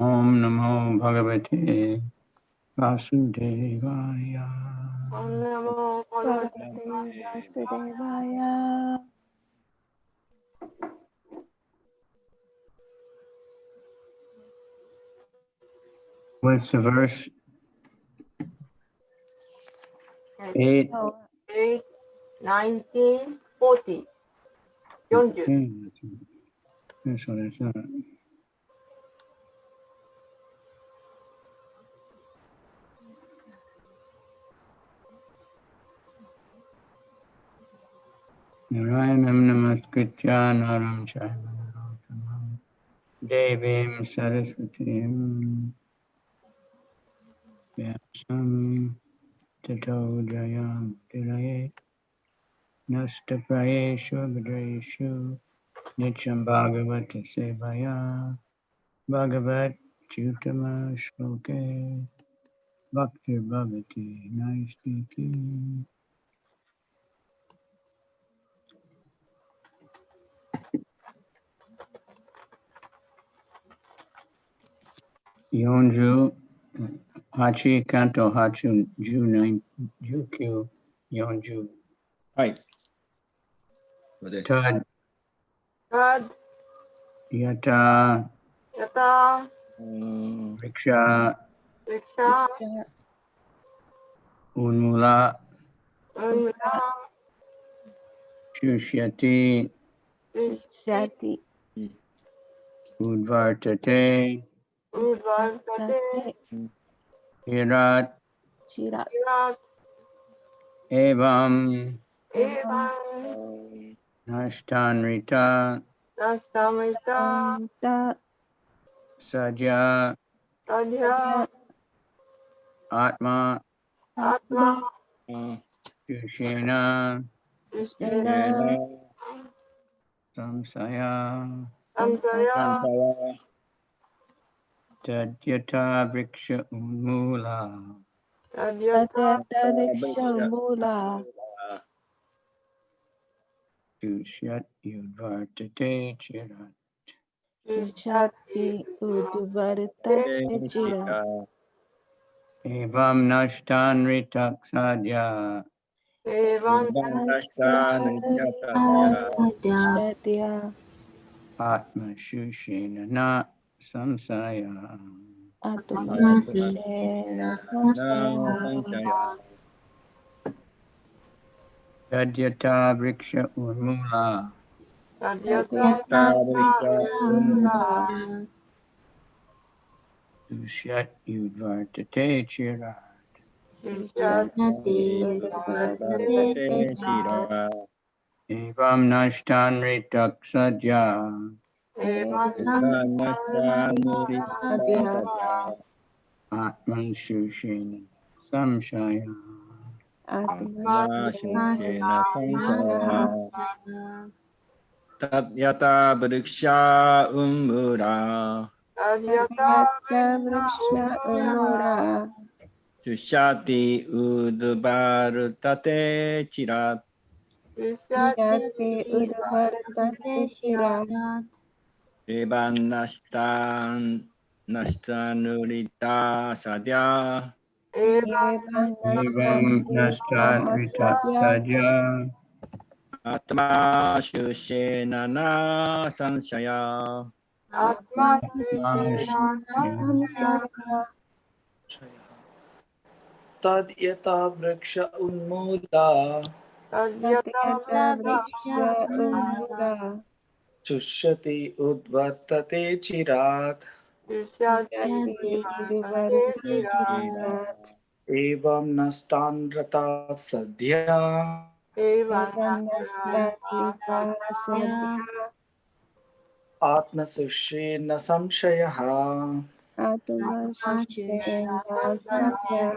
Om Namo Bhagavate Vasudevaya. Om Namo Bhagavate Vasudevaya. What's the verse? 8. 8, 19, 40. 40. So that's not. Narayanam namaskritya naram chaiva narottamam devim saraswatim vyasam tato jayam tiraye nastaprayeshu bhadreshu nityam bhagavata sevaya bhagavat chutama shloke bhakti bhavati naistiki. Yonju Hachi Kanto Hachu Ju 9 Jukyu Yonju. Hi. Tad Tad Yata Yata Riksha Riksha Unmula Unmula Shushyati Shati Udvartate Udvartate Hirat Chirat Evam Evam Nashtanrita Nastamita Sadhya Sadhya Atma Atma Shushena Krishna Samsaya Samsaya Tadyata Vriksha Unmula Tadyata Riksha Mula Shushyat Udvartate Chirat Shati Udvartate Chirat Evam Nashtanritak Sadhya Evam Nashtanritatya Atma Shushena Na Samsaya Atma-shena samsaya Tadyata Vriksha Unmula Tadyata Mula Shushyat Udvartate Chirat Shishati Udvartate Chirat Evam Nashtanritak Sadhya Evam Nashtanritatya Atman Shushena Samshaya Atma-shena samsaya Tadyata Vriksha Ummura Tadyata Vriksha Umura Shushati Udvartate Chirat Shishati Udvartate Chirat Evan Nashtanurita Sadhya Evam Evam Nashtanritak Sadhya Atma Shushena Na Samshaya Atma-shena samsaya Tadyata vriksha unmula Tadyata Vriksha Umura Chushyati udvartate chirat Shishati Udvartate Chirat Evam nastanrata sadhya Evam Atma Atmasushena samshayaha. Atma-shena samsaya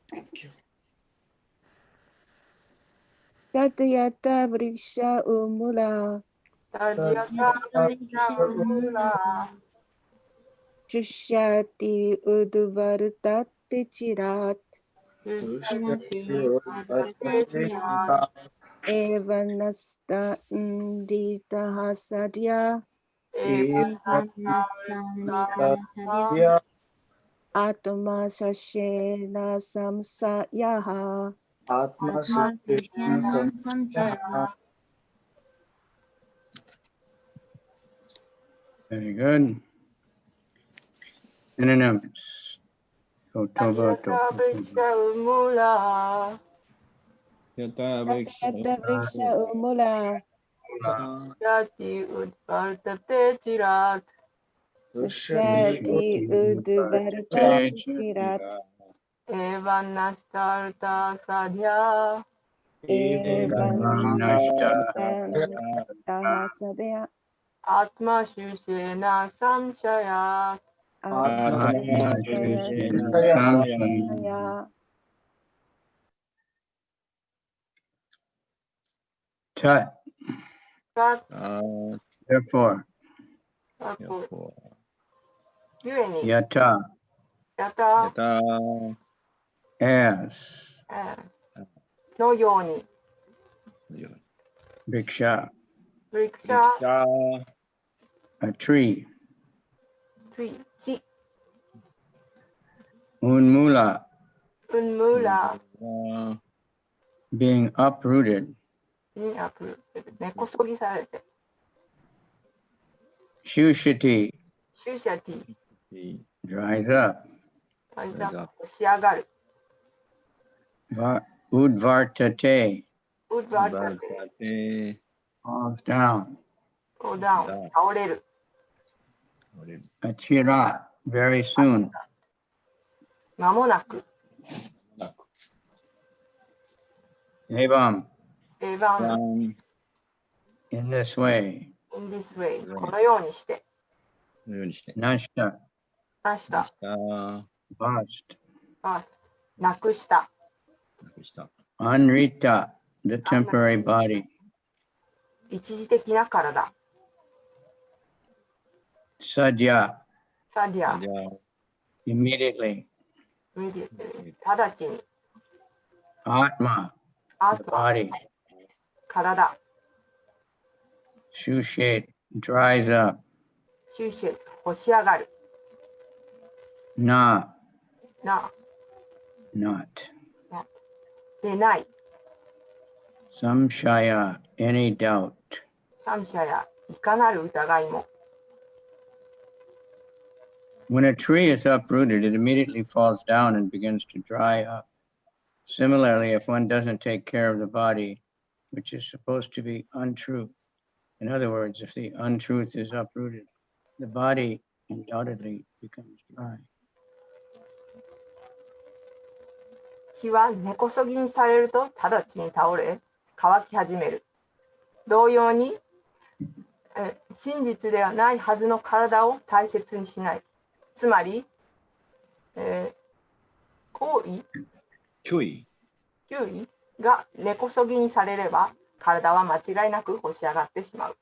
Thank you. Tadyata Vriksha Umula Tadyata Vriksha Umula Shishati Udvartate Chirat Shishati Udvartate Chirat Evanasta Nditaha Sadhya Evam Sadya Atma Sashena Samsayaha Atma Sushena Samshaya. Very good. Synonyms. Toba, Yata Yata Vriksha Umula Jati Udvartate Chirat Sushati Udvarta Chirat Evan Nastarta Sadhya Evam Taha Sadya Atma Shushena Samshaya Atma Samshaya Tat. Tat Therefore. Yueni Yata. Yata Yata As. No Yoni Bhiksha. Vriksha A tree. Tree Chi Unmula. Unmula Being uprooted. 根こそぎされて Shushati. シュシャティ Dries up. 仕上がる Udvartate. ウッドアルタテ Falls down. ダウン倒れる Achirat. Very soon. 間もなく Evam. エヴァン In this way. in this way このようにしてのようにして。Nashta. なした Bust. なくした Anrita. The temporary body. 一時的な体 Sadhya. サディア Immediately. 直ちに Atma. ア The ートは body. 体 Shushet. Dries up. 収集干し上がる Na. な Not. でない Samshaya. Any doubt. 三者やいかなる疑いも When a tree is uprooted, it immediately falls down and begins to dry up. Similarly, if one doesn't take care of the body, which is supposed to be untruth, in other words, if the untruth is uprooted, the body undoubtedly becomes dry. 木は根こそぎにされると直ちに倒れ乾き始める同様に真実ではないはずの体を大切にしないつまり、脅威が根こそぎにされれば体は間違いなく干し上がってしまう。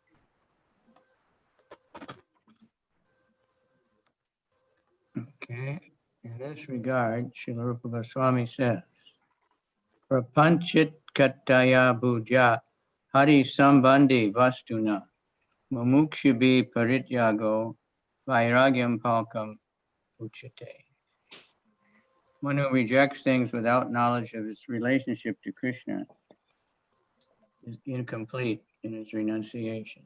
Okay. In this regard, Srila Rupa Goswami says, Prapanchit kataya bhuja hari sambandhi vastuna mumukshubi parityago vairagyam palkam uchate. One who rejects things without knowledge of its relationship to Krishna is incomplete in his renunciation.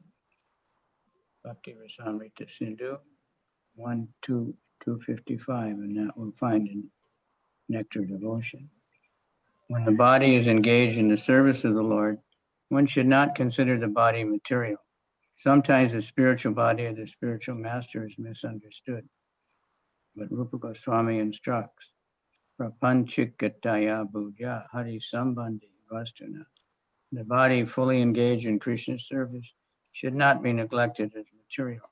Bhakti Rasamrita Sindhu 1-2-255, and that we'll find in Nectar Devotion. When the body is engaged in the service of the Lord, one should not consider the body material. Sometimes the spiritual body of the spiritual master is misunderstood. But Rupa Goswami instructs, Prapanchikataya bhuja hari sambandhi vastuna. The body fully engaged in Krishna's service should not be neglected as material.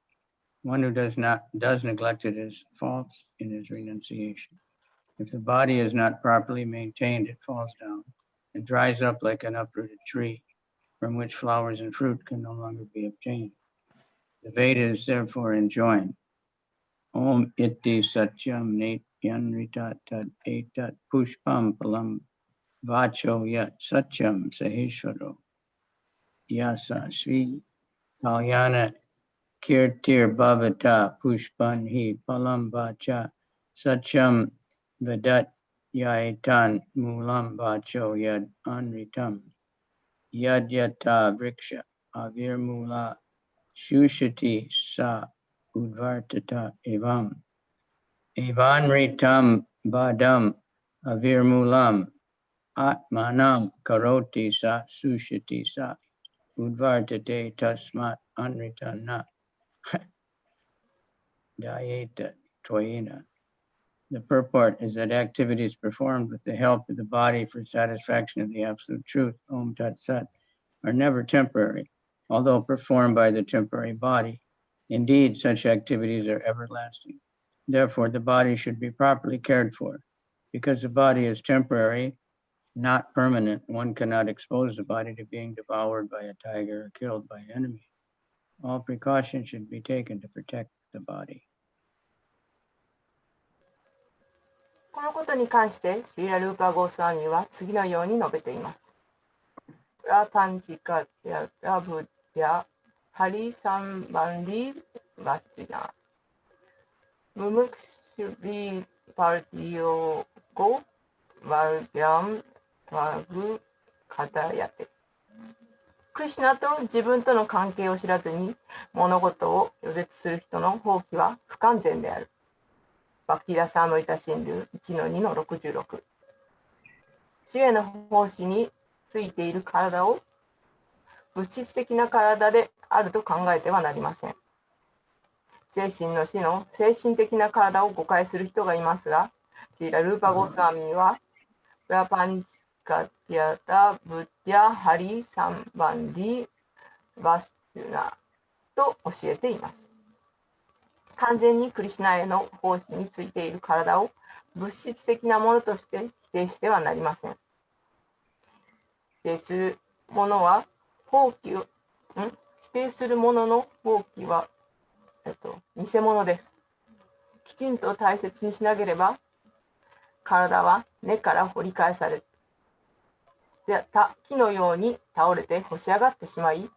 One who does neglect it is false in his renunciation. If the body is not properly maintained, it falls down and dries up like an uprooted tree, from which flowers and fruit can no longer be obtained. The Vedas therefore enjoin, Om iti satyam yanritat tat etat pushpam palam vacho yat satyam saheshwaro yasa sri kalyana Kirtir bhavata pushpan hi palam vacha sacham vedat yaitan mulam vacho yad anritam yad yata vriksha avir mula shushati sa udvartata evam evanritam badam avir mulam atmanam karoti sa sushati sa udvartate tasmat anritana dayeta toyena. The purport is that activities performed with the help of the body for satisfaction of the absolute truth, Om Tat Sat, are never temporary, although performed by the temporary body. Indeed, such activities are everlasting. Therefore, the body should be properly cared for. Because the body is temporary, not permanent, one cannot expose the body to being devoured by a tiger or killed by an enemy. All precautions should be taken to protect the body. このことに関して、シーラ・ルーパー・ゴースワミは次のように述べています。プラパンチカヤラブディアハリサンバンリーバスティナムムクシュビーパルティオゴワルデャンワグカタヤテ。クリシュナと自分との関係を知らずに物事を予絶する人の放棄は不完全である。バクティラ・サーモリタ神流 1-2-66。主への奉仕についている体を物質的な体であると考えてはなりません。精神の死の精神的な体を誤解する人がいますが、シーラ・ルーパ・ゴスワミは、プラパンチカティアタ・ブッディア・ハリ・サンバンディ・バステュナと教えています。完全にクリシュナへの奉仕についている体を物質的なものとして否定してはなりません。否定するものは放棄を、否定するものの放棄は、偽物です。きちんと大切にしなければ、体は根から掘り返され、木のように倒れて干し上がってしまい、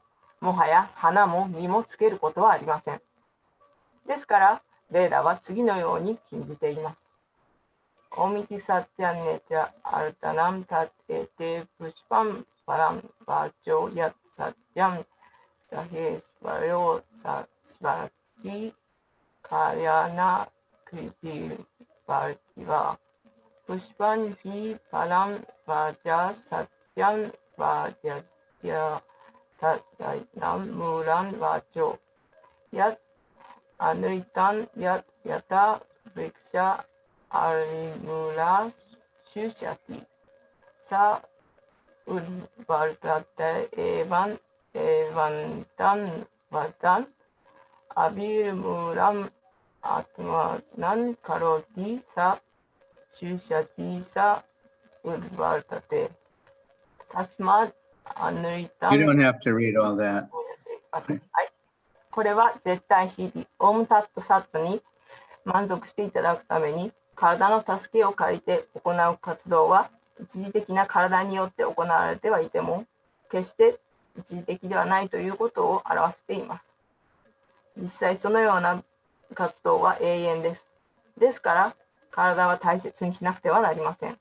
もはや花も実もつけることはありません。ですから、ベーダは次のように禁じています。オミティサッチャンネチャアルタナムタテテプシパンパランバーチョヤサッチャンサヘスバリョーサシバキカヤナクリティバルキワプシパンヒパランバーチャサッチャンバーチャチャサダイナムムランバーチョヤアヌイタンヤヤタブリクシャアリムラシュシャティサウルバルタテエバンタンバタンアビルムラムアトマナンカロティサシュシャティサウルバルタテタスマアヌイタン You don't have to read all that. はい、これは絶対真理オムタットサットに満足していただくために体の助けを借りて行う活動は一時的な体によって行われてはいても決して一時的ではないということを表しています。実際そのような活動は永遠です。ですから体は大切にしなくてはなりません。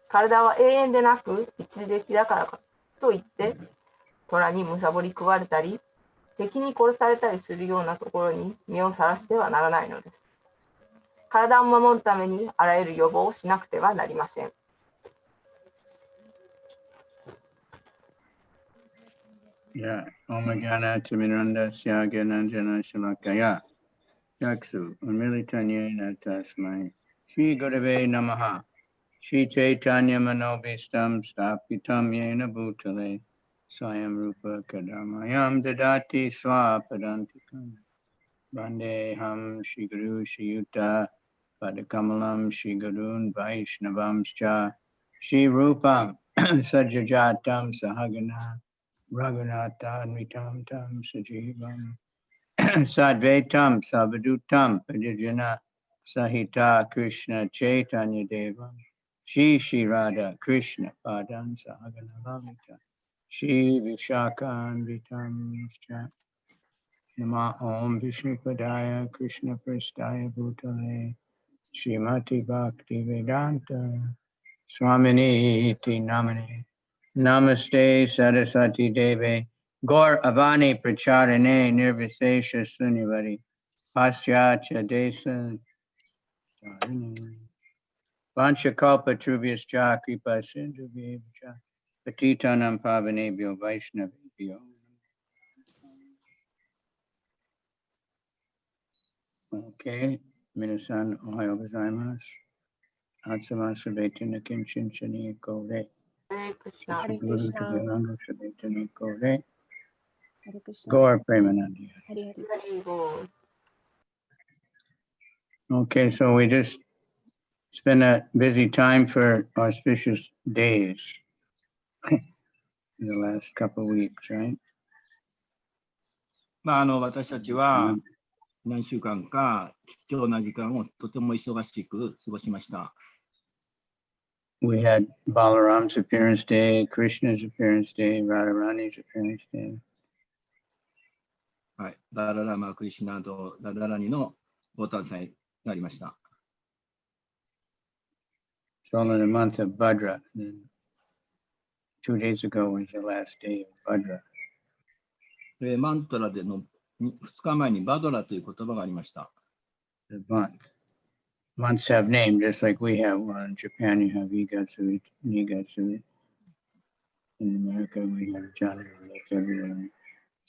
体は永遠でなく一時的だからといって虎にむさぼり食われたり敵に殺されたりするようなところに身をさらしてはならないのです。体を守るためにあらゆる予防をしなくてはなりません。Yeah. Omagana Timiranda Syagananjana Shalakaya. Yaksu. Unmilitanyena Tasmai. Shri Gurave Namaha. Shri Chaitanya Manobhistam Stapitam Yena Bhutale. Swayam Rupa Kadamayam Dadati Swapadantikam. Vandeham Shri Guru Shri Yuta. Padakamalam Shri Gurun Vaishnavamscha. Shri Rupam Sajajatam Sahagana. Raghunatha Mitam Tam Sajivam Sadvaitam Savadutam Pajajana Sahita Krishna Chaitanya Devam Shri Radha Krishna Padan Sahagana Lalita Shri Vishakan Vitam Nama Om Vishnu Padaya Krishna Prasthaya Bhutale Srimati Bhakti Vedanta Swamini Iti Namane Namaste Saraswati Deve Gaur Avani Pracharane Nirvisesha Sunyavari Paschatya Desa Vanchakalpa Trubhyascha Kripa Sindhu Vibhacha Patitanam Pavanebhyo Vaishnavibhyo. Okay, minasan ohayo gozaimasu. Atsama sabetana kinchin chani kore. Hare Krishna. Hare Guru Krishna. Tajananda sabetana kore. Hare Krishna. Gaur Premanandi. Hare Hare. Very good. Okay, so we just, it's been a busy time for auspicious days. The last couple of weeks, right? 私たちは何週間か貴重な時間をとても忙しく過ごしました。We had Balaram's appearance day, Krishna's appearance day, Radharani's appearance day. はい、ダララマ・クリシュナとダダラニのご誕祭がありました。It's all in the month of Bhadra. And 2 days ago was the last day of Bhadra. マントラでの2日前にバドラという言葉がありました。The month. Months have names, just like we have one. In Japan, you have Igatsu, Nigatsu. In America, we have January, February.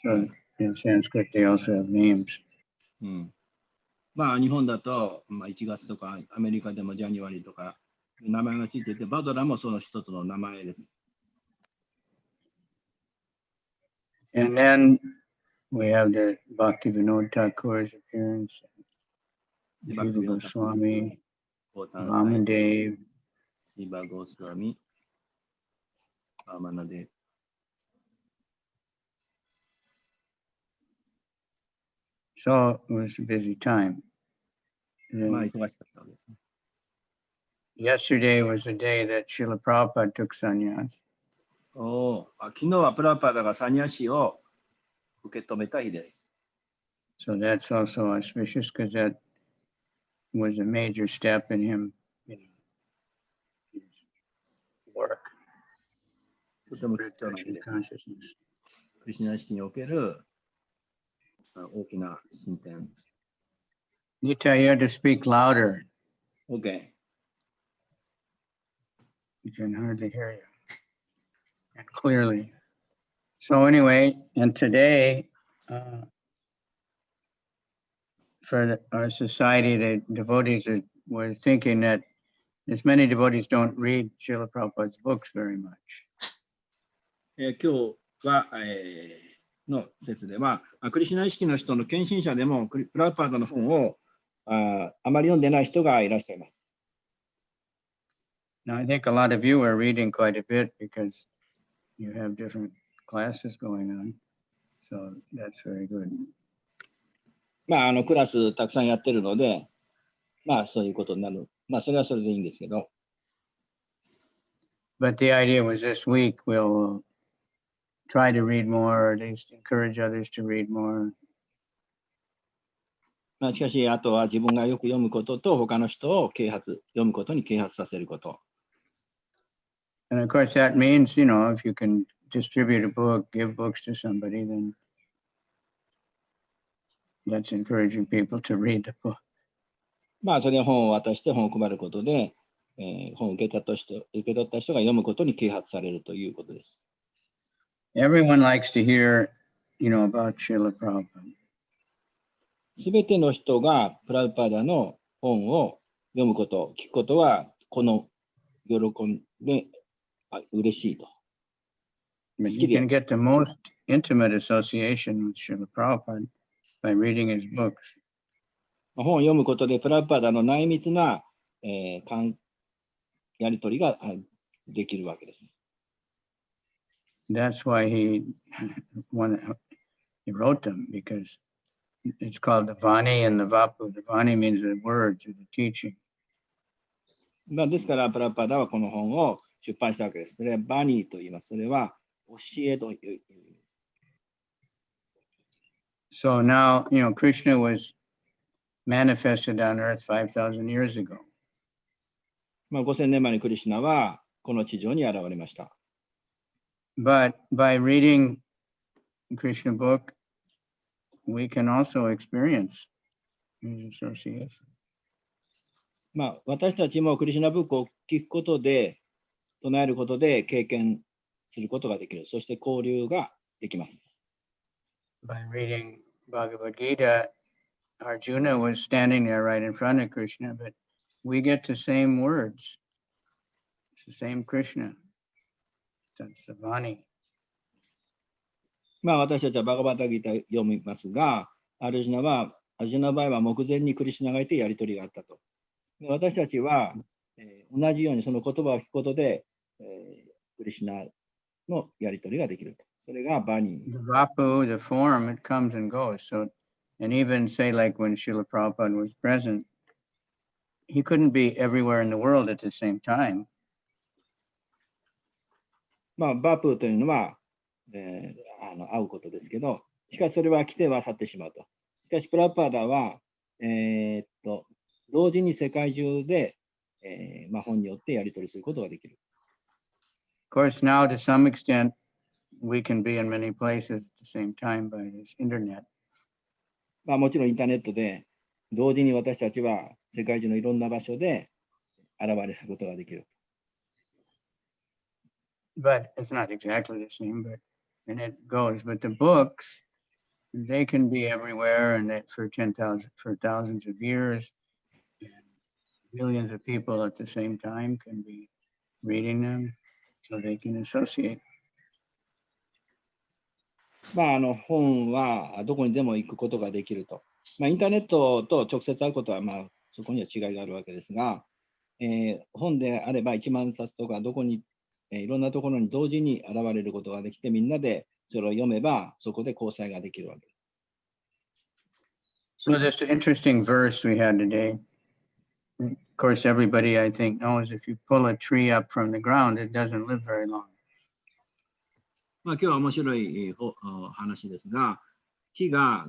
So in Sanskrit, they also have names. 日本だと、1月とか、アメリカでもジャニュアリーとか、名前がついていて、バドラもその一つの名前です。And then we have the Bhaktivinoda Thakur's appearance, Jiva Swami, Ramadev. イバゴスワミ、アマナデ。So it was a busy time. And 忙しかったわけですね。 yesterday was the day that Srila Prabhupada took sannyas. 昨日はプラパダがサニャシを受け止めた日です。So that's also auspicious because that was a major step in him, his work. とても貴重な日 Krishna です。 consciousness. クリシュナ意識における大きな進展。Nita, you have to speak louder. OK。You can hardly hear you. And clearly. So anyway, and today, for our society, the devotees were thinking that as many devotees don't read Srila Prabhupada's books very much. 今日は、の説では、クリシュナ意識の人の献身者でもプラパダの本をあまり読んでない人がいらっしゃいます。Now, I think a lot of you are reading quite a bit because you have different classes going on. So that's very good. クラスたくさんやってるので、そういうことになる。それはそれでいいんですけど。But the idea was this week we'll try to read more, or at least encourage others to read more. しかし、あとは自分がよく読むことと、他の人を読むことに啓発させること。And of course, that means, if you can distribute a book, give books to somebody, then that's encouraging people to read the book. それで本を渡して本を配ることで、本を受け取った人が読むことに啓発されるということです。Everyone likes to hear, about Srila Prabhupada. すべての人がプラウパダの本を読むこと、聞くことは、この喜んで嬉しいと。But you can get the most intimate association with Srila Prabhupada by reading his books. 本を読むことでプラウパダの内密な、やり取りができるわけです。That's why he wrote them, because it's called the Vani and the Vapu. The Vani means the words or the teaching. ですからプラウパダはこの本を出版したわけです。それはバニーと言います。それは教えという。So now, Krishna was manifested on earth 5,000 years ago. 5000年前にクリシュナはこの地上に現れました。 But by reading Krishna book, we can also experience his association. 私たちもクリシュナブックを聞くことで、唱えることで経験することができる。そして交流ができます。 By reading Bhagavad Gita, Arjuna was standing there right in front of Krishna, but we get the same words. It's the same Krishna. That's Savani. 私たちはバガバタギター読みますが、アルジュナの場合は目前にクリシュナがいてやりとりがあったと。で私たちは、同じようにその言葉を聞くことで、クリシュナのやりとりができると。それがバニー。 The Vapu, the form, it comes and goes. So, and even say like when Srila Prabhupada was present, he couldn't be everywhere in the world at the same time. バプというのは、会うことですけど、しかしそれは来ては去ってしまうと。しかし、プラパダは、同時に世界中で、本によってやり取りすることができる。Of course, now to some extent, we can be in many places at the same time by this internet. もちろんインターネットで、同時に私たちは世界中のいろんな場所で現れることができる。But it's not exactly the same, and it goes. But the books, they can be everywhere and for thousands of years. And millions of people at the same time can be reading them, so they can associate. 本はどこにでも行くことができると。インターネットと直接会うことは、そこには違いがあるわけですが、本であれば1万冊とかどこに、いろんなところに同時に現れることができて、みんなでそれを読めば、そこで交際ができるわけです。So this interesting verse we had today, of course, everybody I think knows if you pull a tree up from the ground, it doesn't live very long. 今日は面白い話ですが、木が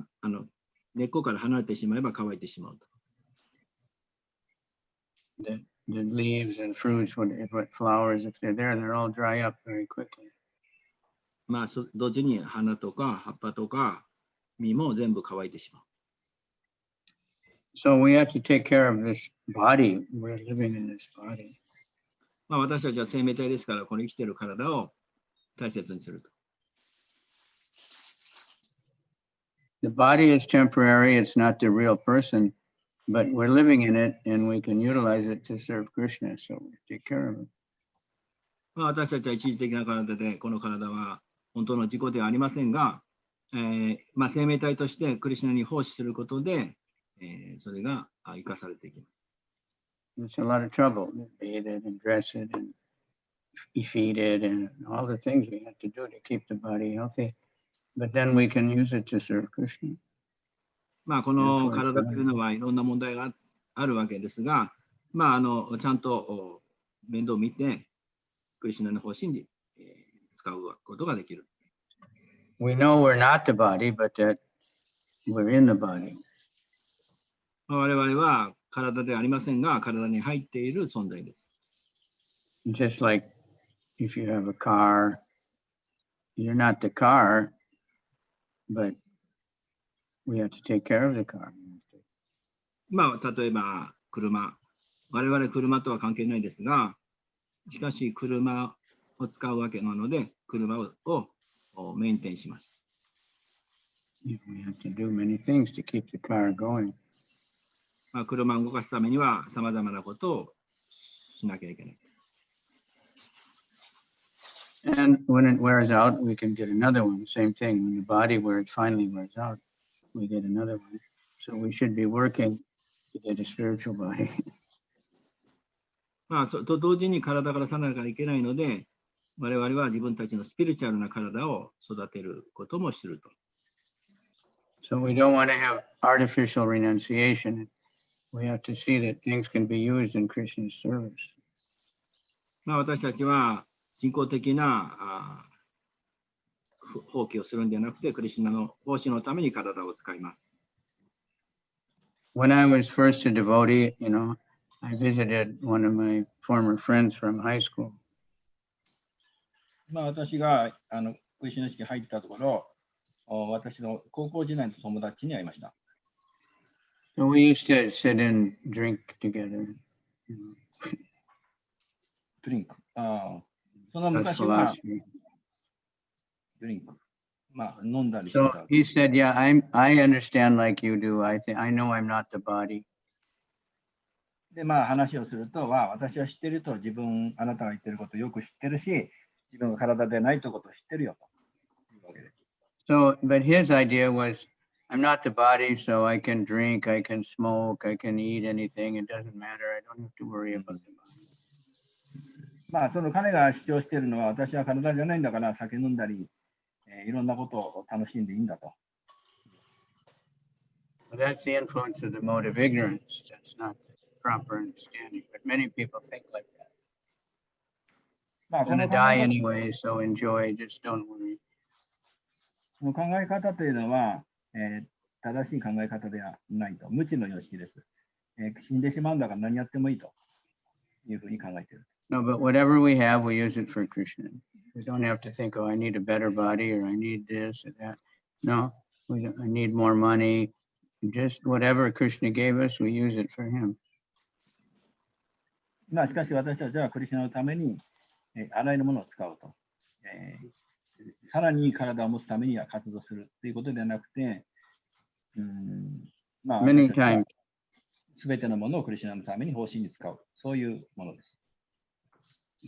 根っこから離れてしまえば乾いてしまうと。The leaves and fruits, what flowers, if they're there, they'll all dry up very quickly. 同時に花とか葉っぱとか実も全部乾いてしまう。So we have to take care of this body. We're living in this body. 私たちは生命体ですから、この生きている体を大切にすると。The body is temporary. It's not the real person, but we're living in it and we can utilize it to serve Krishna. So we take care of it. 私たちは一時的な体で、この体は本当の自己ではありませんが、生命体としてクリシュナに奉仕することで、それが生かされていきます。It's a lot of trouble. Bathe it and dress it and feed it and all the things we have to do to keep the body healthy. But then we can use it to serve Krishna. この体というのはいろんな問題があるわけですが、ちゃんと面倒を見て、クリシュナの方針に使うことができる。We know we're not the body, but that we're in the body. 我々は体ではありませんが、体に入っている存在です。Just like if you have a car, you're not the car, but we have to take care of the car. 例えば車。我々車とは関係ないですが、しかし車を使うわけなので、車をメンテンします。We have to do many things to keep the car going. 車を動かすためにはさまざまなことをしなきゃいけない。And when it wears out, we can get another one. Same thing. When the body finally wears out, we get another one. So we should be working to get a spiritual body. と同時に体から離れなきゃいけないので、我々は自分たちのスピリチュアルな体を育てることもすると。So we don't want to have artificial renunciation. We have to see that things can be used in Krishna's service. 私たちは人工的な放棄をするんではなくて、クリシュナの奉仕のために体を使います。When I was first a devotee, I visited one of my former friends from high school. 私がクリシュナ式入ったところ、私の高校時代の友達に会いました。So we used to sit and drink together. ドリンク。その That's 昔は philosophy. ドリンク。飲んだりしてた。 So he said, "Yeah, I understand like you do. I know I'm not the body." で、話をすると、私は知ってると、あなたが言ってることをよく知ってるし、自分が体でないということを知ってるよというわけです。So, but his idea was, I'm not the body, so I can drink, I can smoke, I can eat anything. It doesn't matter. I don't have to worry about the body. その彼が主張しているのは、私は体じゃないんだから、酒飲んだり、いろんなことを楽しんでいいんだと。Well, that's the influence of the mode of ignorance. That's not the proper understanding. But many people think like that. こ Gonna の考 die え anyway, so enjoy. Just don't worry. 方というのは、正しい考え方ではないと。無知の様式です。死んでしまうんだから何やってもいいというふうに考えている。No, but whatever we have, we use it for Krishna. We don't have to think, oh, I need a better body or I need this or that. No, I need more money. Just whatever Krishna gave us, we use it for him. しかし私たちはクリシュナのために、あらゆるものを使うと。さらに体を持つためには活動するということではなくて、Many times. すべてのものをクリシュナのために奉仕に使う。そういうものです。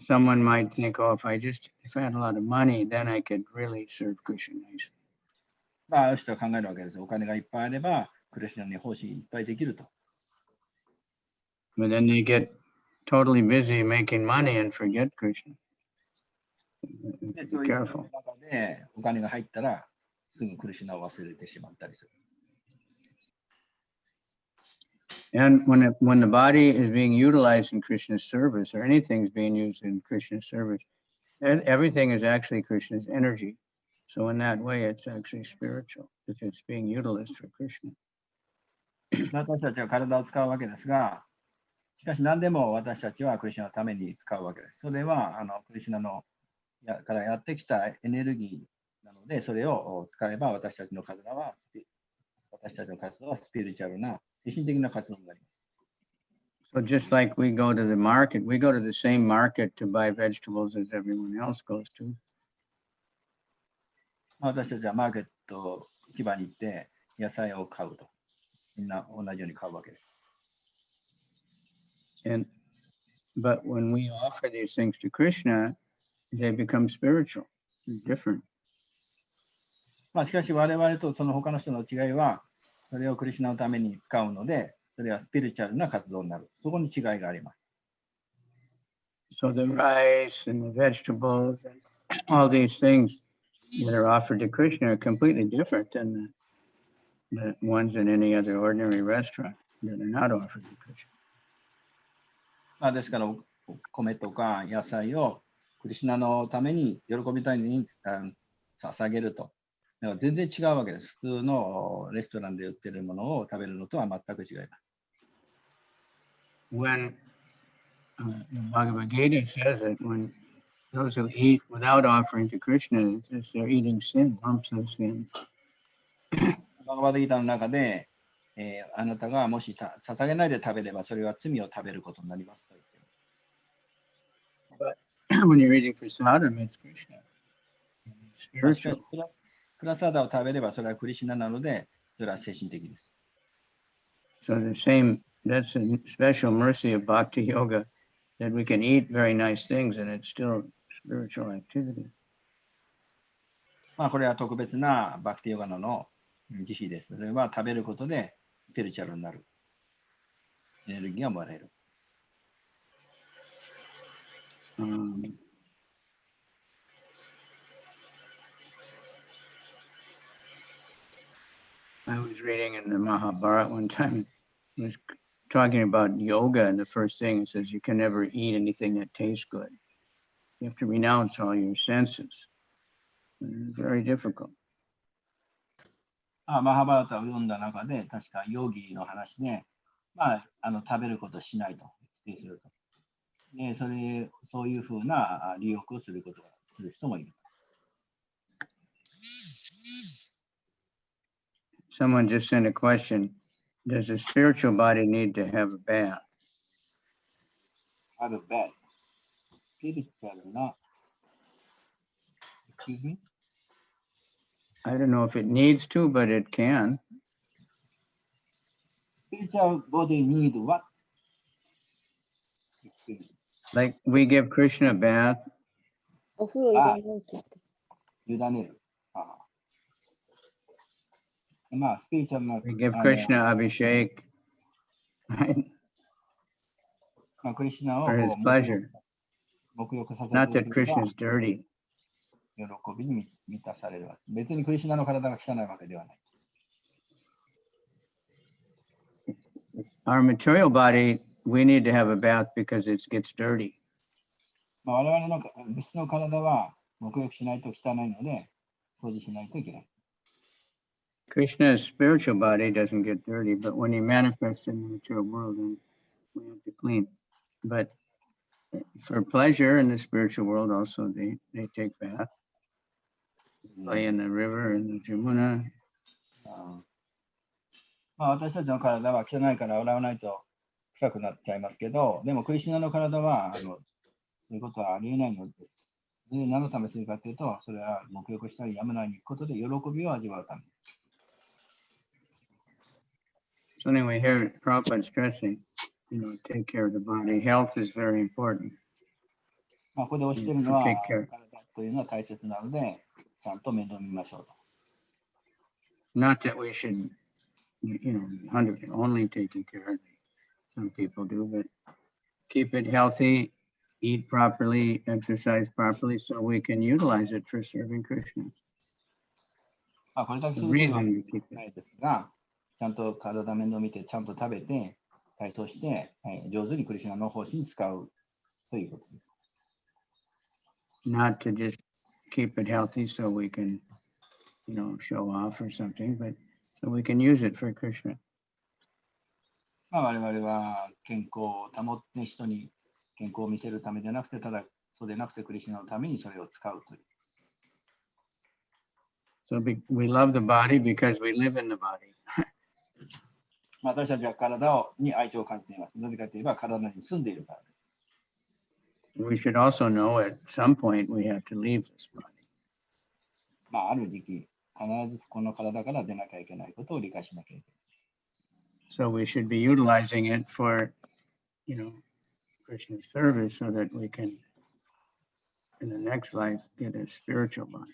Someone might think, oh, if I had a lot of money, then I could really serve Krishna nicely. ある人は考えるわけです。お金がいっぱいあれば、クリシュナに奉仕いっぱいできると。But then they get totally busy making money and forget Krishna. で、 Be そういう careful. 中でお金が入ったら、すぐクリシュナを忘れてしまったりする。And when the body is being utilized in Krishna's service, or anything is being used in Krishna's service, everything is actually Krishna's energy. So in that way, it's actually spiritual, because it's being utilized for Krishna. 私たちは体を使うわけですが、しかし何でも私たちはクリシュナのために使うわけです。それはクリシュナのからやってきたエネルギーなので、それを使えば私たちの活動はスピリチュアルな精神的な活動になります。So just like we go to the market, we go to the same market to buy vegetables as everyone else goes to. 私たちはマーケット市場に行って野菜を買うと。みんな同じように買うわけです。But when we offer these things to Krishna, they become spiritual, different. しかし我々とその他の人の違いは、それをクリシュナのために使うので、それはスピリチュアルな活動になる。そこに違いがあります。So the rice and the vegetables and all these things that are offered to Krishna are completely different than the ones in any other ordinary restaurant that are not offered to Krishna. ですから、米とか野菜をクリシュナのために喜びたいに捧げると。だから全然違うわけです。普通のレストランで売っているものを食べるのとは全く違います。When the Bhagavad Gita says that when those who eat without offering to Krishna, they're eating sin, lumps of sin. バガバダギータの中で、あなたがもし捧げないで食べれば、それは罪を食べることになりますと言っています。But when you're eating prasadam, it's Krishna. It's spiritual. プラサーダを食べれば、それはクリシュナなので、それは精神的です。So that's a special mercy of Bhakti Yoga, that we can eat very nice things and it's still spiritual activity. これは特別なバクティヨガの慈悲です。それは食べることでスピリチュアルになる。エネルギーがもらえる。I was reading in the Mahabharata one time, it was talking about yoga, and the first thing it says, you can never eat anything that tastes good. You have to renounce all your senses. Very difficult. マハバラタを読んだ中で、確かヨギの話で、食べることをしないと否定すると。で、そういうふうな利欲をする人もいる。Someone just sent a question. Does a spiritual body need to have a bath? Have a bed. Spiritual な。Excuse me? I don't know if it needs to, but it can. Spiritual body need what? Like we give Krishna a bath. お風呂入れないって言って。委ねる。スピリチュアルな。We give Krishna Abhishek, right? クリシュナを For his pleasure. 沐浴させ Not る that ことが Krishna is dirty. 喜びに満たされるわけ。別にクリシュナの体が汚いわけではない。Our material body, we need to have a bath because it gets dirty. 我々の物質の体は沐浴しないと汚いので、掃除しないといけない。Krishna's spiritual body doesn't get dirty, but when he manifests in the material world, then we have to clean. But for pleasure in the spiritual world, also they take bath, play in the river, in the Jamuna. 私たちの体は汚いから洗わないと臭くなっちゃいますけど、でもクリシュナの体はそういうことはありえないのです。で、何のためにするかというと、それは沐浴したりやめないに行くことで喜びを味わうため。So anyway, here Prabhupada stressing, take care of the body. Health is very important. ここで教えているのは、 Take care. 体というのは大切なので、ちゃんと面倒見ましょうと。Not that we should, only taking care of it. Some people do, but keep it healthy, eat properly, exercise properly, so we can utilize it for serving Krishna. これだけ The することは reason we keep な it. いですが、ちゃんと体面倒見て、ちゃんと食べて、体操して、上手にクリシュナの方針に使うということです。Not to just keep it healthy so we can, show off or something, but so we can use it for Krishna. 我々は健康を保って人に健康を見せるためでなくて、ただそうでなくてクリシュナのためにそれを使うという。So we love the body because we live in the body. 私たちは体に愛情を感じています。なぜかといえば体に住んでいるからです。We should also know at some point we have to leave this body. ある時期、必ずこの体から出なきゃいけないことを理解しなきゃいけない。So we should be utilizing it for, Krishna service so that we can, in the next life, get a spiritual body.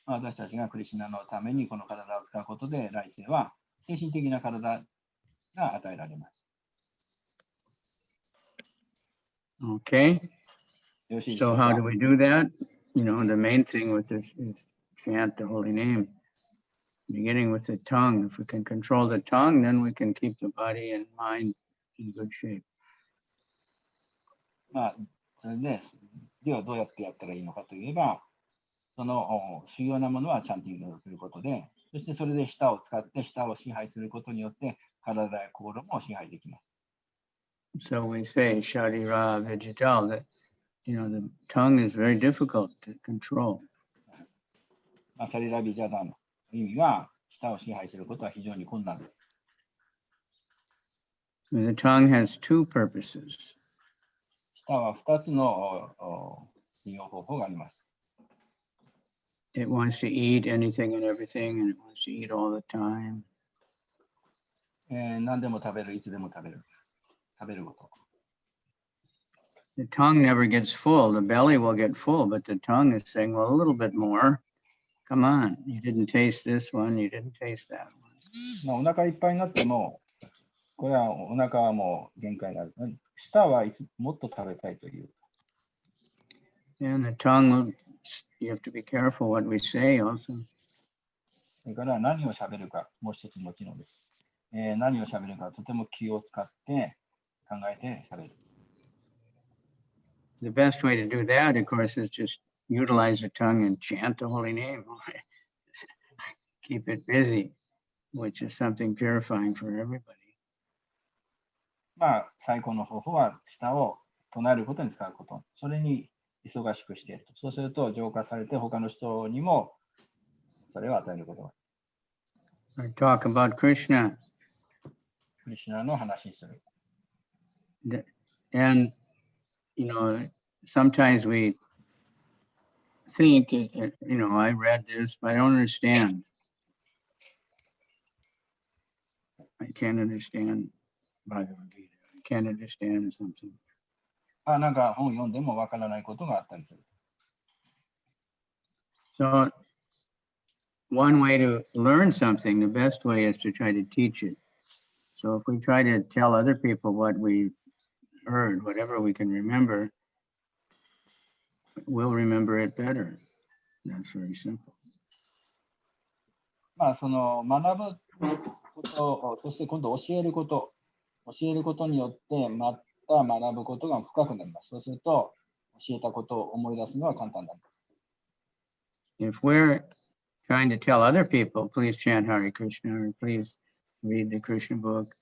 私たちがクリシュナのためにこの体を使うことで、来世は精神的な体が与えられます。Okay, よろしいでしょ so うか how do we do that? The main thing with this is chant the holy name, beginning with the tongue. If we can control the tongue, then we can keep the body and mind in good shape. それで、ではどうやってやったらいいのかといえば、その主要なものはチャンティングをすることで、そしてそれで舌を使って舌を支配することによって、体や心も支配できます。So we say Sharira Vegetal, that, the tongue is very difficult to control. サリラビジャダの意味は、舌を支配することは非常に困難です。The tongue has two purposes. 舌は2つの利用方法があります。It wants to eat anything and everything, and it wants to eat all the time. 何でも食べる、いつでも食べる。食べること。The tongue never gets full. The belly will get full, but the tongue is saying, well, a little bit more. Come on, you didn't taste this one, you didn't taste that one. お腹いっぱいになっても、これはお腹はもう限界がある。舌はいつもっと食べたいという。And the tongue, you have to be careful what we say also. それから何を喋るか、もう一つの機能です。何を喋るか、とても気を使って考えて喋る。The best way to do that, of course, is just utilize the tongue and chant the holy name. Keep it busy, which is something purifying for everybody. まあ、最高の方法は舌を唱えることに使うこと。それに忙しくしていると。そうすると浄化されて他の人にもそれを与えることが。Or talk about Krishna. クリシュナの話にする。And, sometimes we think, I read this, but I don't understand. I can't understand Bhagavad Gita. I can't understand something. なんか本を読んでもわからないことがあったりする。So one way to learn something, the best way is to try to teach it. So if we try to tell other people what we heard, whatever we can remember, we'll remember it better. That's very simple. まあ、その学ぶこと、そして今度教えることによってまた学ぶことが深くなります。そうすると教えたことを思い出すのは簡単だ。If we're trying to tell other people, please chant Hare Krishna or please read the Krishna book,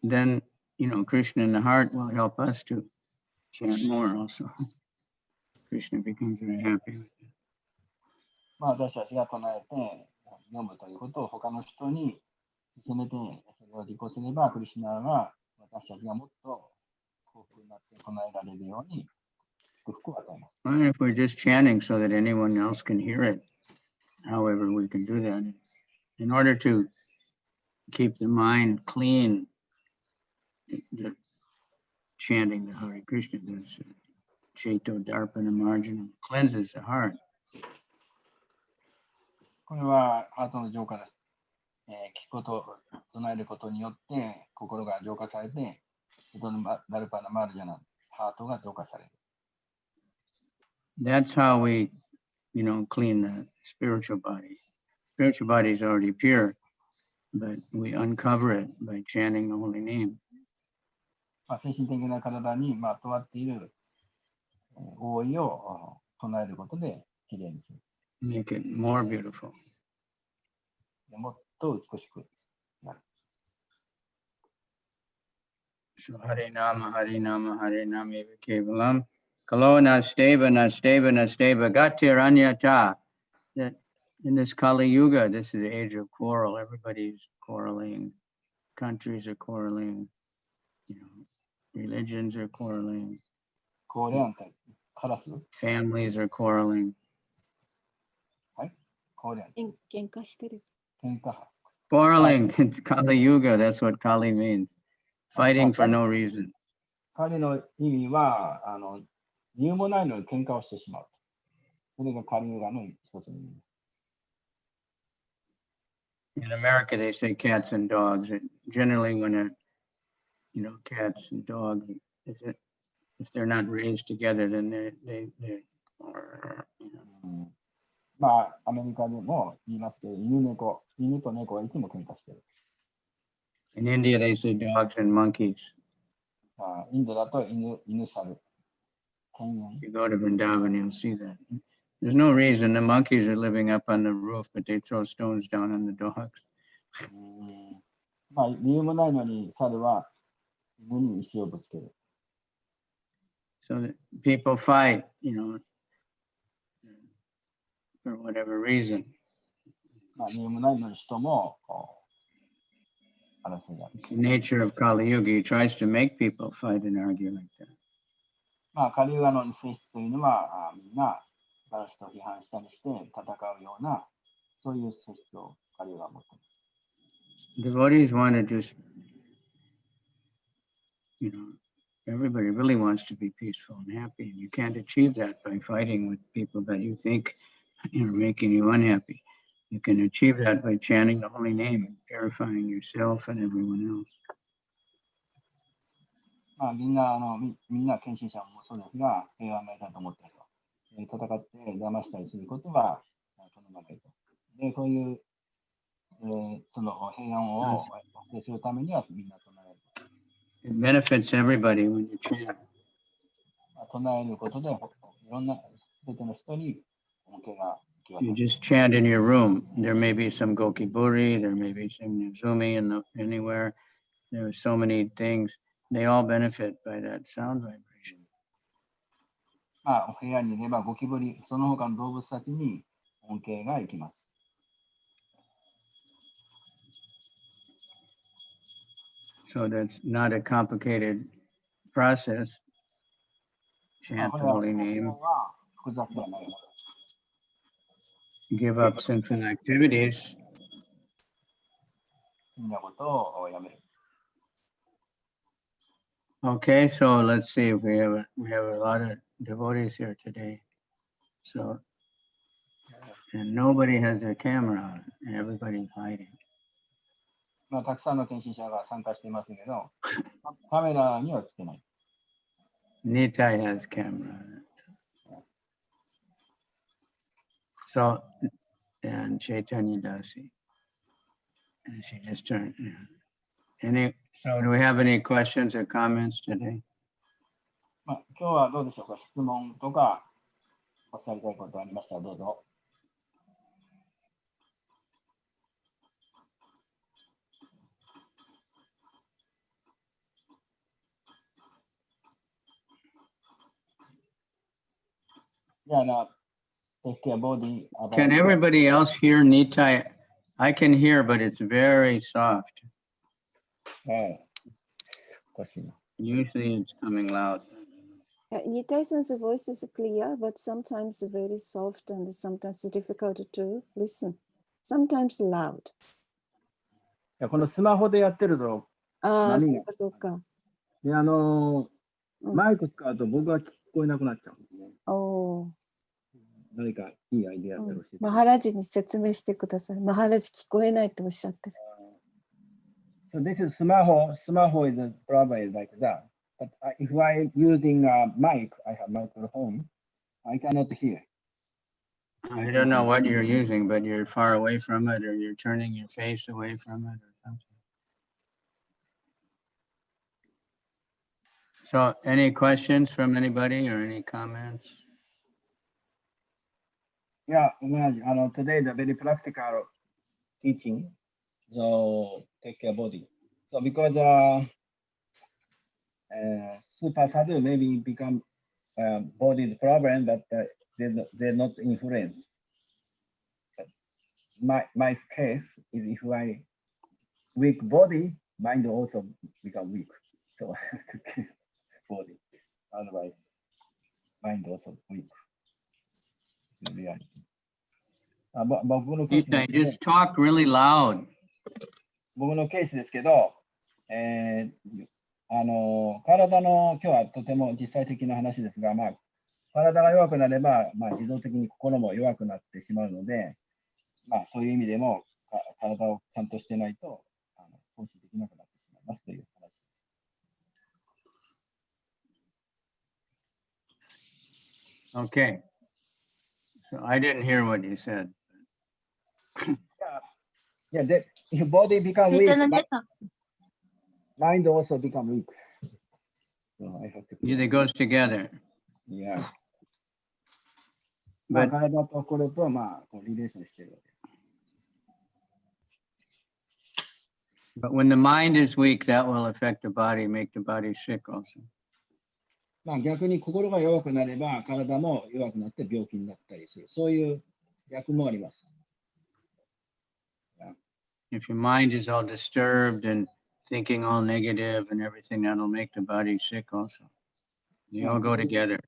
then, Krishna in the heart will help us to chant more also. Krishna becomes very happy with it. まあ、私たちが唱えて読むということを他の人に進めて、それを実行すれば、クリシュナは私たちがもっと幸福になって唱えられるように祝福を与えます。Well, if we're just chanting so that anyone else can hear it, however we can do that, in order to keep the mind clean, chanting the Hare Krishna, this Chaito Darpana Marjana cleanses the heart. これはハートの浄化です。聞くこと、唱えることによって心が浄化されて、ダルパナマルジャナ、ハートが浄化される。That's how we, clean the spiritual body. Spiritual body is already pure, but we uncover it by chanting the holy name. まあ、精神的な体にまとわっている覆いを唱えることできれいにする。Make it more beautiful. もっと美しくなる。So Hare Nama, Hare Nama, Hare Nama Eva Kevalam. Kalo Nasteva, Nasteva, Nasteva, Gatiranyata. That in this Kali Yuga, this is the age of quarrel. Everybody's quarreling. Countries are quarreling. Religions are quarreling. コーレアンタイカラス Families are quarreling. コーレアン喧嘩してる。喧嘩派 Quarreling. It's Kali Yuga. That's what Kali means. Fighting for no reason. 彼の意味は理由もないのに喧嘩をしてしまう。それがカリユガの一つの意味。In America, they say cats and dogs. Generally, when cats and dogs, if they're not raised together, then they まあ、アメリカでも言いますけど、犬と猫はいつも喧嘩してる。In India, they say dogs and monkeys. インドだと犬猿。If you go to Vrindavan, you'll see that. There's no reason. The monkeys are living up on the roof, but they throw stones down on the dogs. まあ、理由もないのに猿は犬に石をぶつける。So that people fight, for whatever reason. まあ、理由もないのに人も争いがある。It's the nature of Kali Yuga. He tries to make people fight and argue like that. まあ、カリユガの性質というのはみんな他の人を批判したりして戦うようなそういう性質をカリユガは持っています。Devotees want to just, everybody really wants to be peaceful and happy. And you can't achieve that by fighting with people that you think are making you unhappy. You can achieve that by chanting the holy name and purifying yourself and everyone else. まあ、みんな献身者もそうですが、平和になりたいと思っていると。戦って騙したりすることは好まないと。で、こういう、その平安を達成するためにはみんな唱える。It benefits everybody when you chant. 唱えることで、いろんな全ての人に恩恵が行き渡 You る。 just chant in your room. There may be some gokiburi, there may be some nizumi anywhere. There are so many things. They all benefit by that sound vibration. まあ、お部屋にいればゴキブリ、その他の動物たちに恩恵が行きます。 So that's not a complicated process. まあ、 Chant こ the れは holy name, 複雑ではない。 give up sinful activities, 好きなことをやめる。 Okay, so let's see if we have a lot of devotees here today. So, and nobody has their camera on. Everybody's hiding. まあ、たくさんの献身者が参加していますけど、カメラにはつけない。 Nitai has camera on it. So, and Chaitanya Dasi. And she just turned. Yeah. So do we have any questions or comments today? まあ、今日はどうでしょうか、質問とかおっしゃりたいことありましたらどうぞ。じゃあ、take care body about Can everybody else hear Nitai? I can hear, but it's very soft. はい。おかしいな。 Usually it's coming loud. Nitai's voice is clear, but sometimes very soft and sometimes difficult to listen. Sometimes loud. いやこのスマホでやってると、ああ、そ波がうかそうか。でうんマイク使うと僕は聞こえなくなっちゃうんですね。おー何かいいアイデアってほしい。マハラジに説明してください。マハラジ聞こえないっておっしゃってる。So this is smartphone is probably like that. But if I using a mic, I have microphone, I cannot hear. I don't know what you're using, but you're far away from it, or you're turning your face away from it, or something. So, any questions from anybody or any comments? Yeah, today the very practical teaching. So take care body. So because super sadhu maybe become body problem, but they're not influence. But my case is if I weak body, mind also become weak. So I have to keep body. Otherwise, mind also weak. In reality. 僕のケースです Nitai, けど just talk really loud. 僕のケースですけど、体の今日はとても実際的な話ですが、まあ、体が弱くなれば、まあ、自動的に心も弱くなってしまうので、まあ、そういう意味でも体をちゃんとしてないと奉仕できなくなってしまいますという話。 Okay. So I didn't hear what you said. Yeah, if body become ツイッ weak, ターの出た。 mind also become weak. So I have to. It goes together. Yeah. まあ、 But 体と心と、まあ、こうリレーションしてるわけ。 but when the mind is weak, that will affect the body, make the body sick also. まあ、逆に心が弱くなれば体も弱くなって病気になったりする。そういう逆もあります。 If your mind is all disturbed and thinking all negative and everything, that'll make the body sick also. They all go together.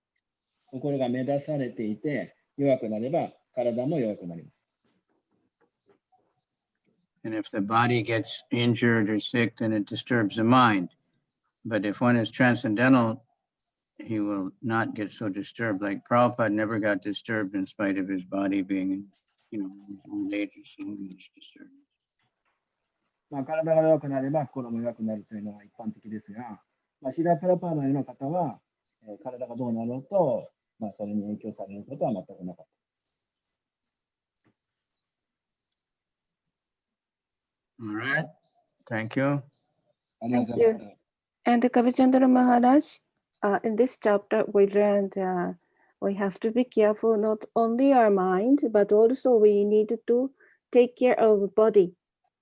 心が目指されていて弱くなれば体も弱くなります。 And if the body gets injured or sick, then it disturbs the mind. But if one is transcendental, he will not get so disturbed. Like Prabhupada never got disturbed in spite of his body being, in his old age or so much disturbed. まあ、体が弱くなれば心も弱くなるというのが一般的ですが、まあ、シラプラパーのような方は、体がどうなろうと、まあ、それに影響されることは全くなかった。 All right. Thank you. ありがとうございます。 And Kavichnadra Maharaj, in this chapter we learned we have to be careful, not only our mind, but also we need to take care of body.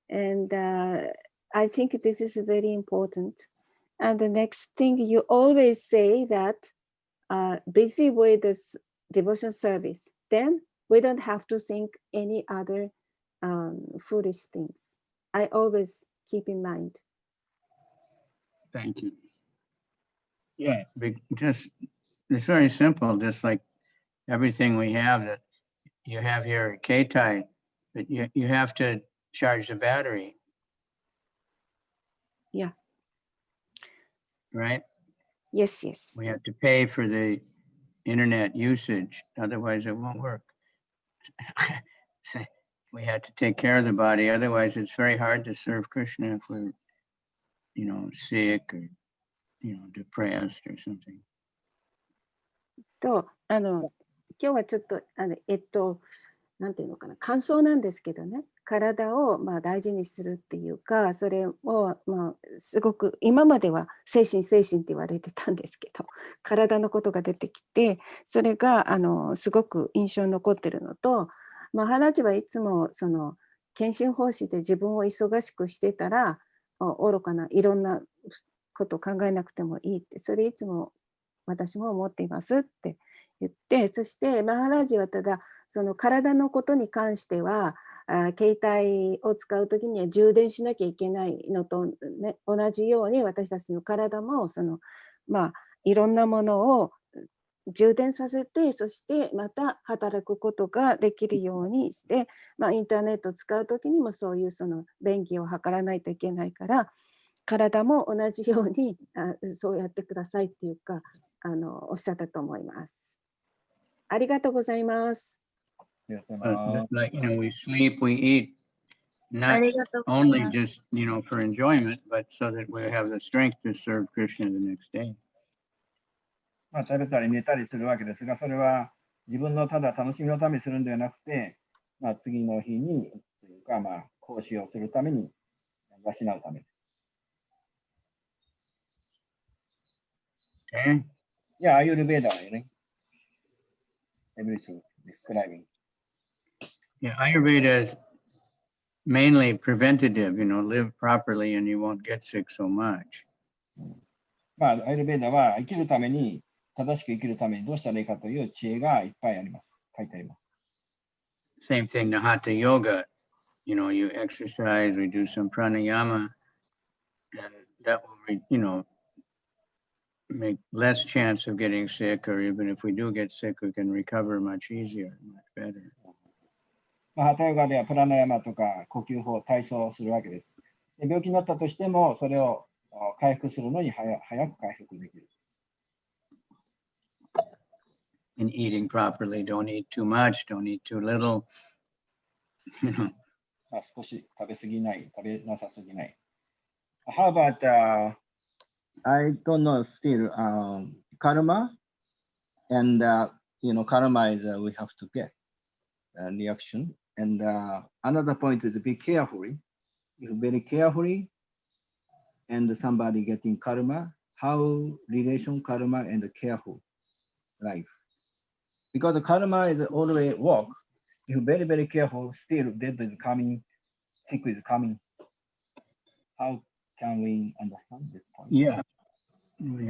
And I think this is very important. And the next thing, you always say that busy with this devotion service, then we don't have to think any other foolish things. I always keep in mind. Thank you. Yeah, just it's very simple. Just like everything we have that you have here at K-Tai, but you have to charge the battery. Yeah. Right? Yes, yes. We have to pay for the internet usage, otherwise it won't work. We have to take care of the body, otherwise it's very hard to serve Krishna if we're, sick or, depressed or something. と今日はちょっとなんていうのかな、感想なんですけどね、体を大事にするっていうか、それをすごく今までは精神って言われてたんですけど、体のことが出てきて、それがすごく印象に残ってるのと、マハラジはいつもその献身奉仕で自分を忙しくしてたら愚かないろんなことを考えなくてもいいって、それいつも私も思っていますって言って、そしてマハラジはただその体のことに関しては携帯を使うときには充電しなきゃいけないのと、ね、同じように私たちの体もいろんなものを充電させて、そしてまた働くことができるようにして、インターネットを使うときにもそういうその便宜を図らないといけないから、体も同じようにそうやってくださいっていうかおっしゃったと思います。ありがとうございます。Like, we sleep, we eat, not only just, for enjoyment, but so that we have the strength to serve Krishna the next day. 食べたり寝たりするわけですが、それは自分のただ楽しみのためにするんではなくて、次の日にというか、奉仕をするために養うためです。Okay? Yeah, Ayurveda, everything describing. Yeah, Ayurveda is mainly preventative, live properly and you won't get sick so much. アイルベーダは生きるために、正しく生きるためにどうしたらいいかという知恵がいっぱいあります。書いてあります。Same thing to Hatha Yoga. You exercise, we do some pranayama, and that will, make less chance of getting sick, or even if we do get sick, we can recover much easier, much better. ハタヨガではプラナヤマとか呼吸法、体操をするわけです。で病気になったとしても、それを回復するのに早く回復できる。And eating properly, don't eat too much, don't eat too little. 少し食べ過ぎない、食べなさすぎない。How about, I don't know still, karma? And, karma is we have to get reaction. And another point is be carefully. If very carefully and somebody getting karma, how relation karma and careful life. Because the karma is always work. If very, very careful, still death is coming, sick is coming. How can we understand this point? Yeah, we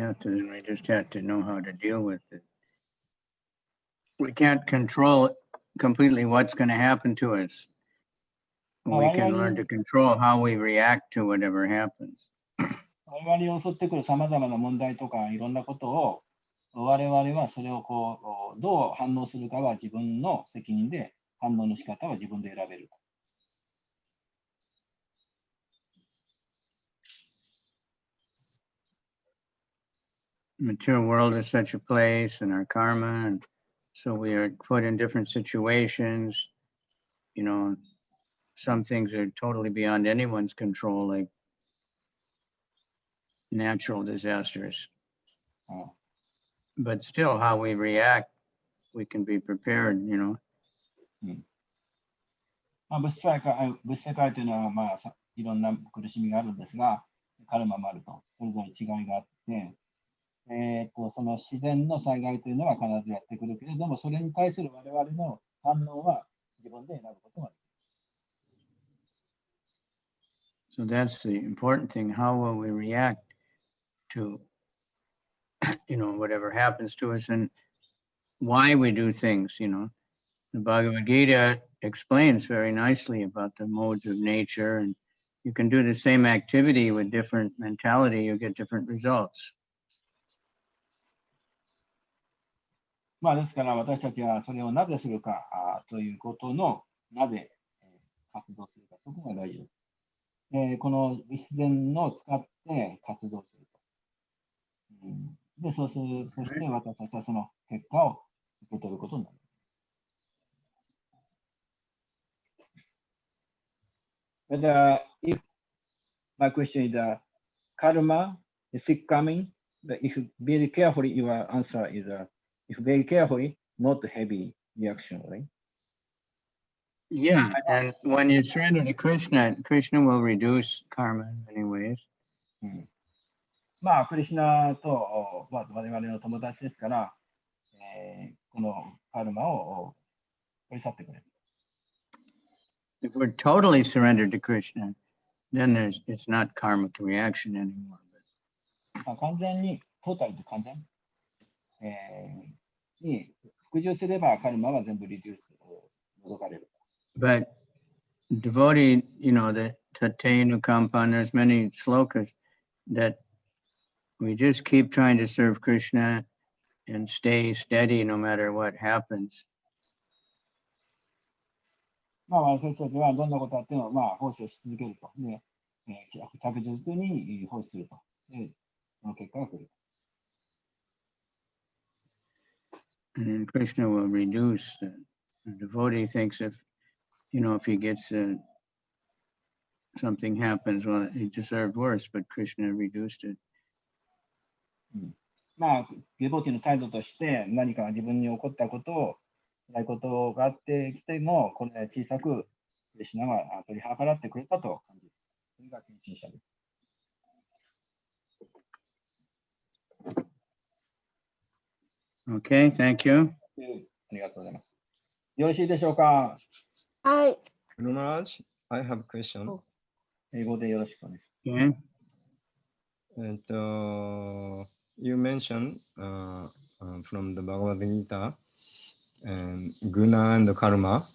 just have to know how to deal with it. We can't control completely what's going to happen to us. We can learn to control how we react to whatever happens. 我々を襲ってくるさまざまな問題とかいろんなことを我々はそれをどう反応するかは自分の責任で反応の仕方は自分で選べる。The material world is such a place, and our karma, and so we are put in different situations. Some things are totally beyond anyone's control, like natural disasters. But still, how we react, we can be prepared, 物質世界というのはいろんな苦しみがあるんですが、カルマもあると、それぞれ違いがあって、その自然の災害というのは必ずやってくるけれども、それに対する我々の反応は自分で選ぶことができる。So that's the important thing. How will we react to, whatever happens to us and why we do things, The Bhagavad Gita explains very nicely about the modes of nature, and you can do the same activity with different mentality, you get different results. ですから私たちはそれをなぜするかということのなぜ活動するか、そこが大事です。この自然のを使って活動すると。で、そして私たちはその結果を受け取ることになります。But if my question is karma, is it coming? But if very carefully, your answer is if very carefully, not heavy reaction, right? Yeah, and when you surrender to Krishna, Krishna will reduce karma in many ways. クリシュナと我々の友達ですから、このカルマを取り去ってくれる。If we're totally surrendered to Krishna, then it's not karmic reaction anymore. 完全に、トータルで完全、に服従すればカルマは全部リデュース、除かれる。But devotee, the Tatenu Kampan, there's many slokas that we just keep trying to serve Krishna and stay steady no matter what happens. 私たちはどんなことあっても、奉仕をし続けると。で、着実に奉仕すると。で、その結果が来る。And then Krishna will reduce. The devotee thinks if he gets something happens, well, he deserved worse, but Krishna reduced it. デボティの態度として何か自分に起こったことを、辛いことがあってきても、これ小さくクリシュナが取り計らってくれたと感じる。それが献身者です。Okay, thank you. ありがとうございます。よろしいでしょうか。はい。Maharaj, I have a question. 英語でよろしくお願いします。Okay. You mentioned from the Bhagavad Gita and guna and karma,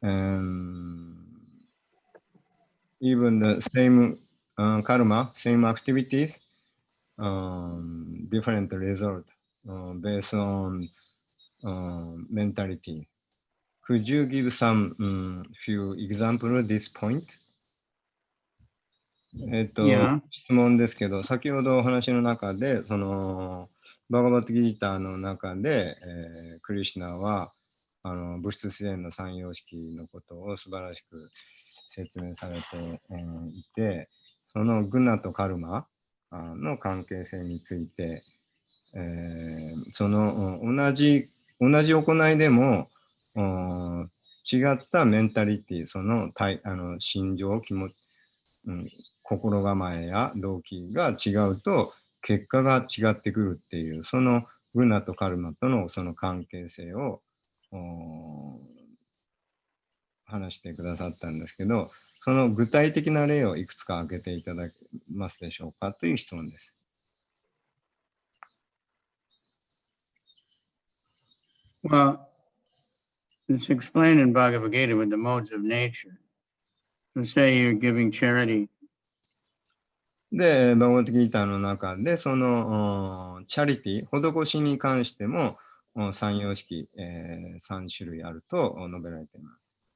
and even the same karma, same activities, different result based on mentality. Could you give some few examples at this point? Yeah. 質問ですけど、先ほどお話の中で、そのバガバットギーターの中で、クリシュナは物質自然の三様式のことを素晴らしく説明されて、いて、そのグナとカルマの関係性について、その同じ行いでも違ったメンタリティ、その心情、心構えや動機が違うと結果が違ってくるっていう、そのグナとカルマとのその関係性を話してくださったんですけど、その具体的な例をいくつか挙げていただけますでしょうかという質問です。Well, it's explained in Bhagavad Gita with the modes of nature. So say you're giving charity. で、バガバットギーターの中で、そのチャリティ、施しに関しても三様式、3種類あると述べられています。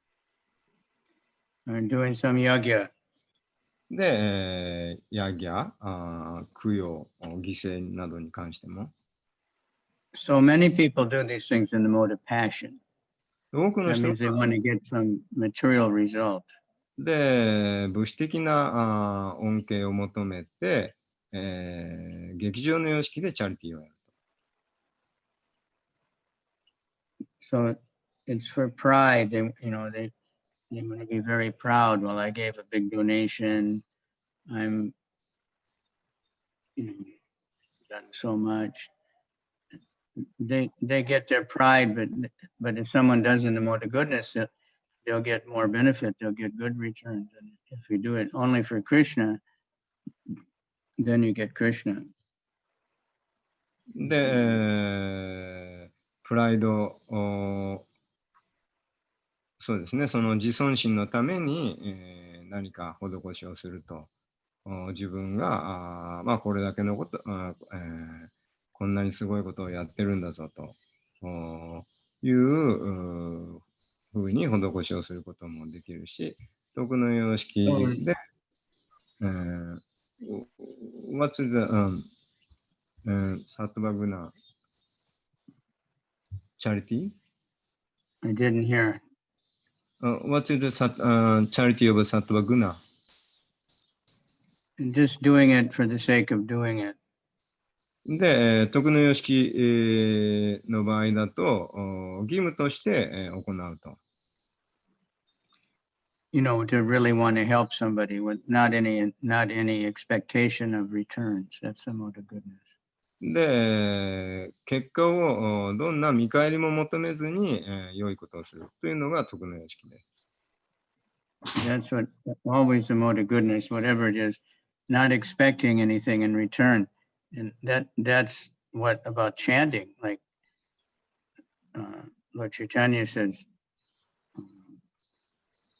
Doing some yajna. で、ヤギャ、供養、犠牲などに関しても。So many people do these things in the mode of passion. 多くの That 人 means they want to get some material result. で、物質的な恩恵を求めて、劇場の様式でチャリティーをやる。So it's for pride. They want to be very proud. Well, I gave a big donation. I'm, done so much. They get their pride, but if someone does in the mode of goodness, they'll get more benefit. They'll get good returns. And if you do it only for Krishna, then you get Krishna. で、プライド、そうですね、その自尊心のために、何か施しをすると、自分がまあ、これだけのこと、こんなにすごいことをやってるんだぞというふうに施しをすることもできるし、徳の様式で、What's the Sattva Guna charity? I didn't hear. What is the charity of Sattva Guna? Just doing it for the sake of doing it. で、徳の様式の場合だと、義務として行うと。You know, to really want to help somebody with not any expectation of returns. That's the mode of goodness. で、結果をどんな見返りも求めずに、良いことをするというのが徳の様式です。That's what always the mode of goodness, whatever it is, not expecting anything in return. And that's what about chanting, like Lord Chaitanya says,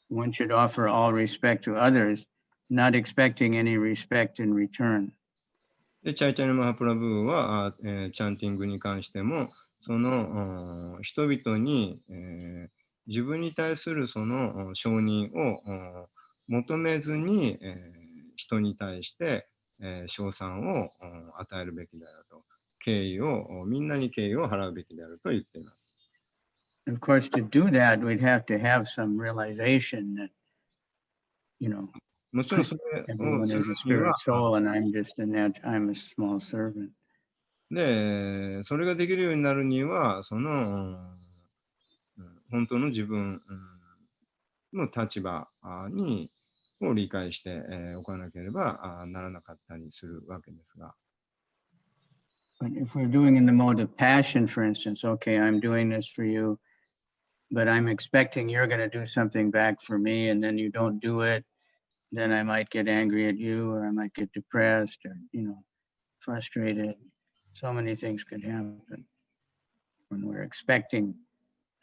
one should offer all respect to others, not expecting any respect in return. で、チャイチャニマハプラブーは、チャンティングに関しても、その人々に、自分に対するその承認を求めずに、人に対して、称賛を与えるべきであると。みんなに敬意を払うべきであると言っています。Of course, to do that, we'd have to have some realization that, you know, もちろんそれを everyone す is る a には spirit soul, and I'm a small servant. で、それができるようになるには、その、本当の自分の立場を理解しておかなければならなかったりするわけですが。But if we're doing in the mode of passion, for instance, okay, I'm doing this for you, but I'm expecting you're going to do something back for me, and then you don't do it, then I might get angry at you, or I might get depressed, or, frustrated. So many things could happen when we're expecting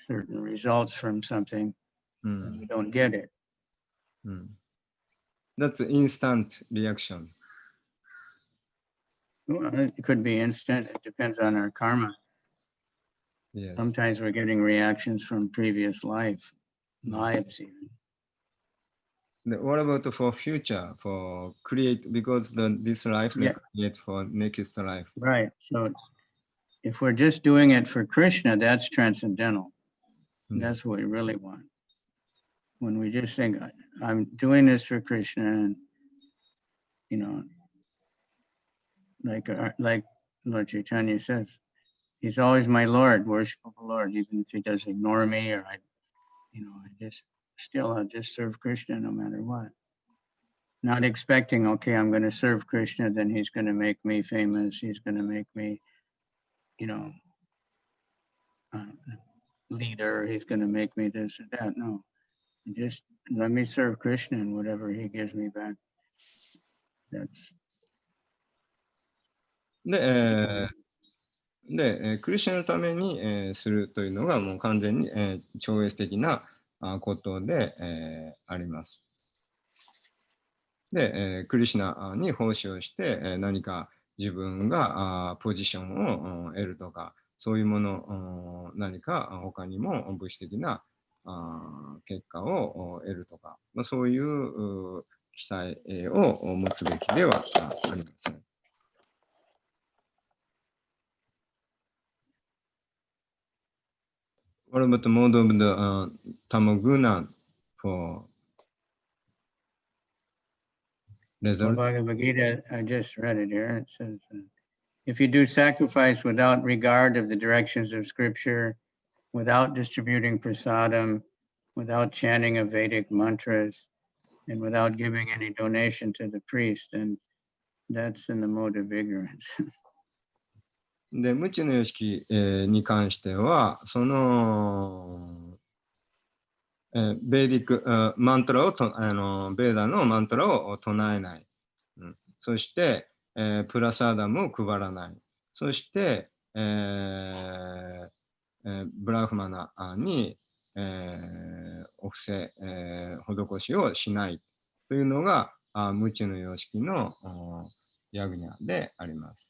certain results from something and we don't get it. That's instant reaction. Well, it could be instant. It depends on our karma. Yes. Sometimes we're getting reactions from previous lives even. What about for future, for create, because this life creates for next life. Right. So if we're just doing it for Krishna, that's transcendental. That's what we really want. When we just think, I'm doing this for Krishna, and, like Lord Chaitanya says, he's always my Lord, worshipable Lord, even if he does ignore me, or I'll just serve Krishna no matter what. Not expecting, okay, I'm going to serve Krishna, then he's going to make me famous. He's going to make me, leader. He's going to make me this or that. No, just let me serve Krishna, and whatever he gives me back, that's. で、クリスチャンのために、するというのがもう完全に、超越的なことで、あります。で、クリシュナに奉仕をして、何か自分がポジションを得るとか、そういうもの、何か他にも物質的な結果を得るとか、そういう期待を持つべきではありません。What about the mode of the Tamaguna for result? Bhagavad Gita, I just read it here. It says, if you do sacrifice without regard of the directions of scripture, without distributing prasadam, without chanting of Vedic mantras, and without giving any donation to the priest, then that's in the mode of ignorance. で、無知の様式、に関しては、その、ベーディック、マントラをとベーダのマントラを唱えない。そして、プラサーダムを配らない。そして、ブラフマナに、お布施、施しをしないというのが無知の様式のヤグニャであります。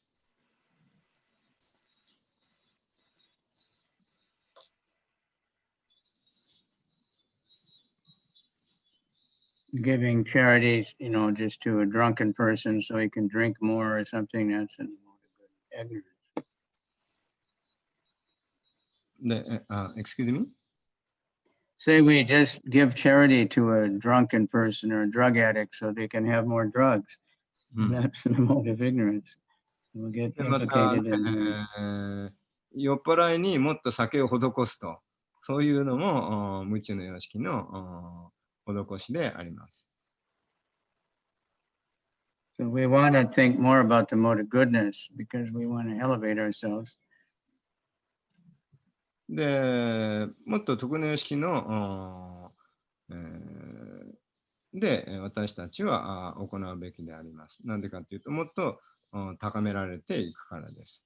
Giving charities, just to a drunken person so he can drink more or something, that's in the mode of ignorance. で、excuse me? Say we just give charity to a drunken person or a drug addict so they can have more drugs. That's in the mode of ignorance. We'll get で、また、 implicated in 酔っ払いにもっと酒を施すと、そういうのも無知の様式の施しであります。So we want to think more about the mode of goodness because we want to elevate ourselves. で、もっと徳の様式の、で、私たちは行うべきであります。なんでかというと、もっと高められていくからです。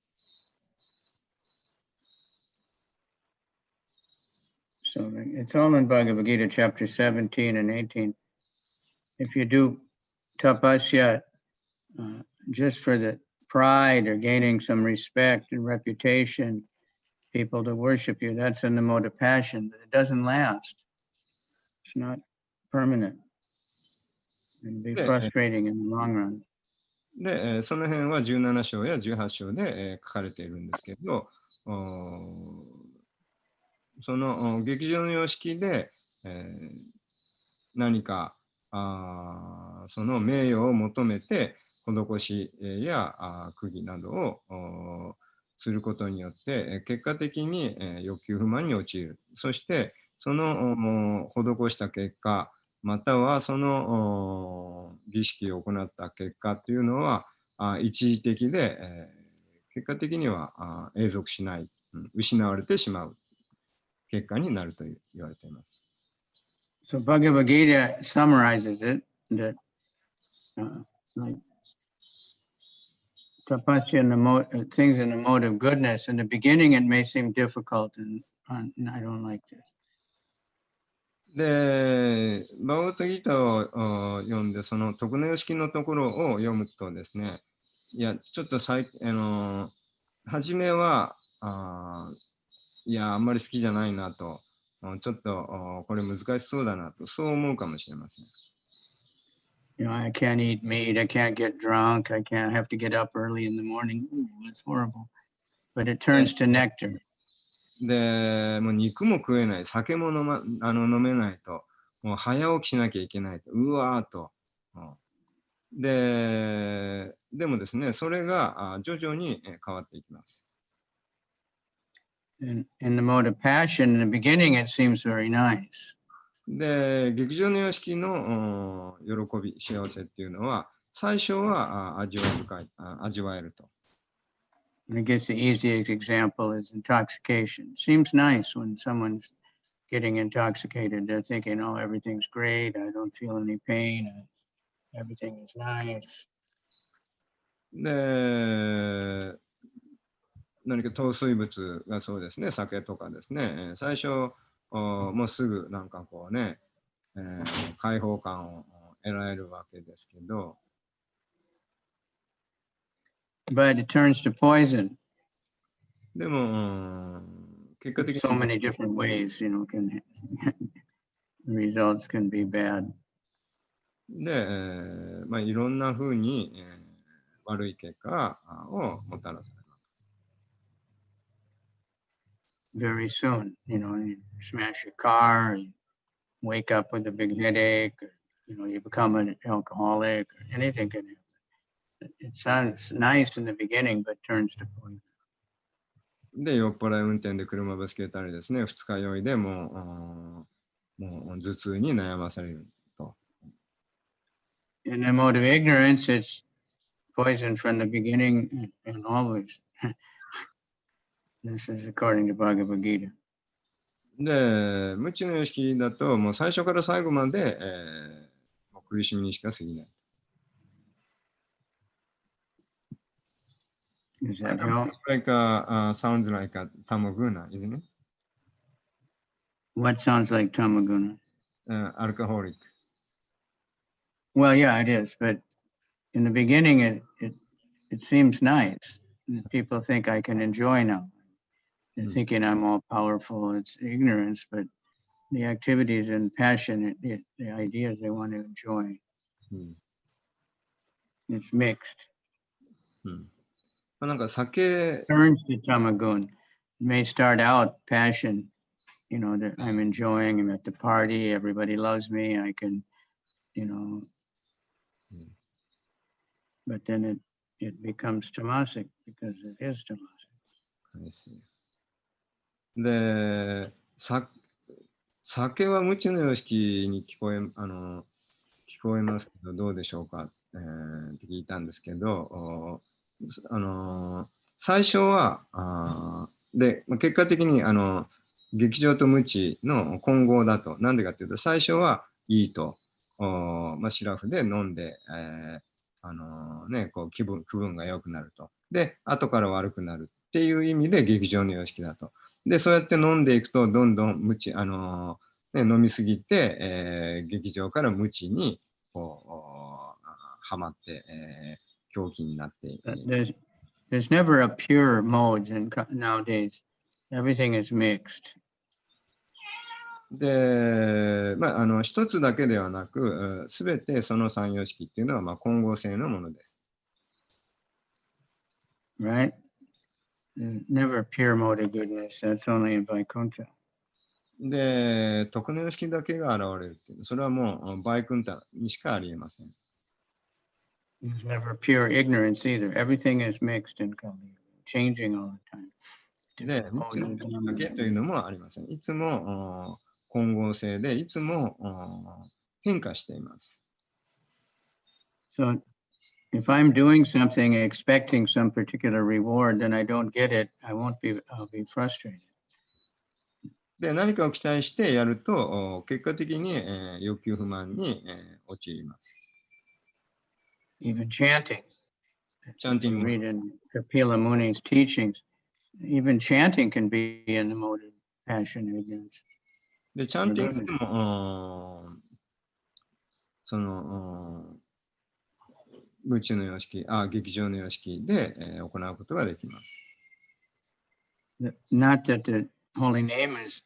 So it's all in Bhagavad Gita, chapter 17 and 18. If you do tapasya just for the pride or gaining some respect and reputation, people to worship you, that's in the mode of passion, but it doesn't last. It's not permanent. It'll be frustrating in the long run. で、その辺は17章や18章で書かれているんですけど、その劇場の様式で、何かその名誉を求めて施しや釘などをすることによって結果的に欲求不満に陥る。そしてその施した結果またはその儀式を行った結果というのは一時的で結果的には永続しない、失われてしまう結果になると言われています。So Bhagavad Gita summarizes it that like tapasya and the mode, things in the mode of goodness. In the beginning, it may seem difficult, and I don't like this. で、バガバットギータを読んで、その徳の様式のところを読むとですね、いや、ちょっと初めは、いや、あんまり好きじゃないなと、ちょっとこれ難しそうだなと、そう思うかもしれません。I can't eat meat, I can't get drunk, I can't have to get up early in the morning. Ooh, it's horrible. But it turns to nectar. で、もう肉も食えない、酒も飲めないと、もう早起きしなきゃいけないと、うわーと。でもですね、それが徐々に変わっていきます。In the mode of passion, in the beginning, it seems very nice. で、劇場の様式の喜び、幸せっていうのは、最初は味わえると。And I guess the easiest example is intoxication. Seems nice when someone's getting intoxicated. They're thinking, oh, everything's great. I don't feel any pain. Everything is nice. で、何か糖水物がそうですね、酒とかですね、最初、もうすぐなんかこうね、解放感を得られるわけですけど、But it turns to poison. でも、結果的に So many different ways, the results can be bad. で、いろんなふうに、悪い結果をもたらされます。Very soon, you smash your car, you wake up with a big headache, or, you become an alcoholic, or anything can happen. It sounds nice in the beginning, but turns to poison. で、酔っ払い運転で車ぶつけたりですね、二日酔いでもう頭痛に悩まされると。In the mode of ignorance, it's poison from the beginning and always. This is according to Bhagavad Gita. で、無知の様式だと、もう最初から最後まで、もう苦しみにしか過ぎない。Is that how? Like sounds like a tamaguna, isn't it? What sounds like tamaguna? Alcoholic. Well, yeah, it is. But in the beginning, it seems nice. People think I can enjoy now. They're thinking I'm all powerful. It's ignorance, but the activities and passion, the ideas they want to enjoy. It's mixed. なんか酒、 Turns to tamagun. It may start out passion, you know, that I'm enjoying, I'm at the party, everybody loves me, I can, you know, but then it becomes tamasic because it is tamasic. で、酒は無知の様式に聞こえますけど、どうでしょうか、って聞いたんですけど、最初は、で、結果的に劇場と無知の混合だと。なんでかっていうと、最初はいいと、シラフで飲んで、こう区分が良くなると。で、後から悪くなるっていう意味で劇場の様式だと。で、そうやって飲んでいくと、どんどん無知、飲みすぎて、劇場から無知にこうはまって、狂気になっていく。There's never a pure mode nowadays. Everything is mixed. で、一つだけではなく、すべてその三様式っていうのは混合性のものです。Right? There's never a pure mode of goodness. That's only in Vaikuntha. で、徳の様式だけが現れるっていう。それはもうバイクンタにしかありえません。There's never pure ignorance either. Everything is mixed in Kali, changing all the time. で、無知の様式だけというのもありません。いつも混合性で、いつも変化しています。So, if I'm doing something expecting some particular reward, then I don't get it, I'll be frustrated. で、何かを期待してやると、結果的に欲求不満に陥ります。Even chanting. Chanting. Read in Kapila Muni's teachings. Even chanting can be in the mode of passion and ignorance. で、チャンティングでも、その、無知の様式、劇場の様式で、行うことができます。Not that the holy name is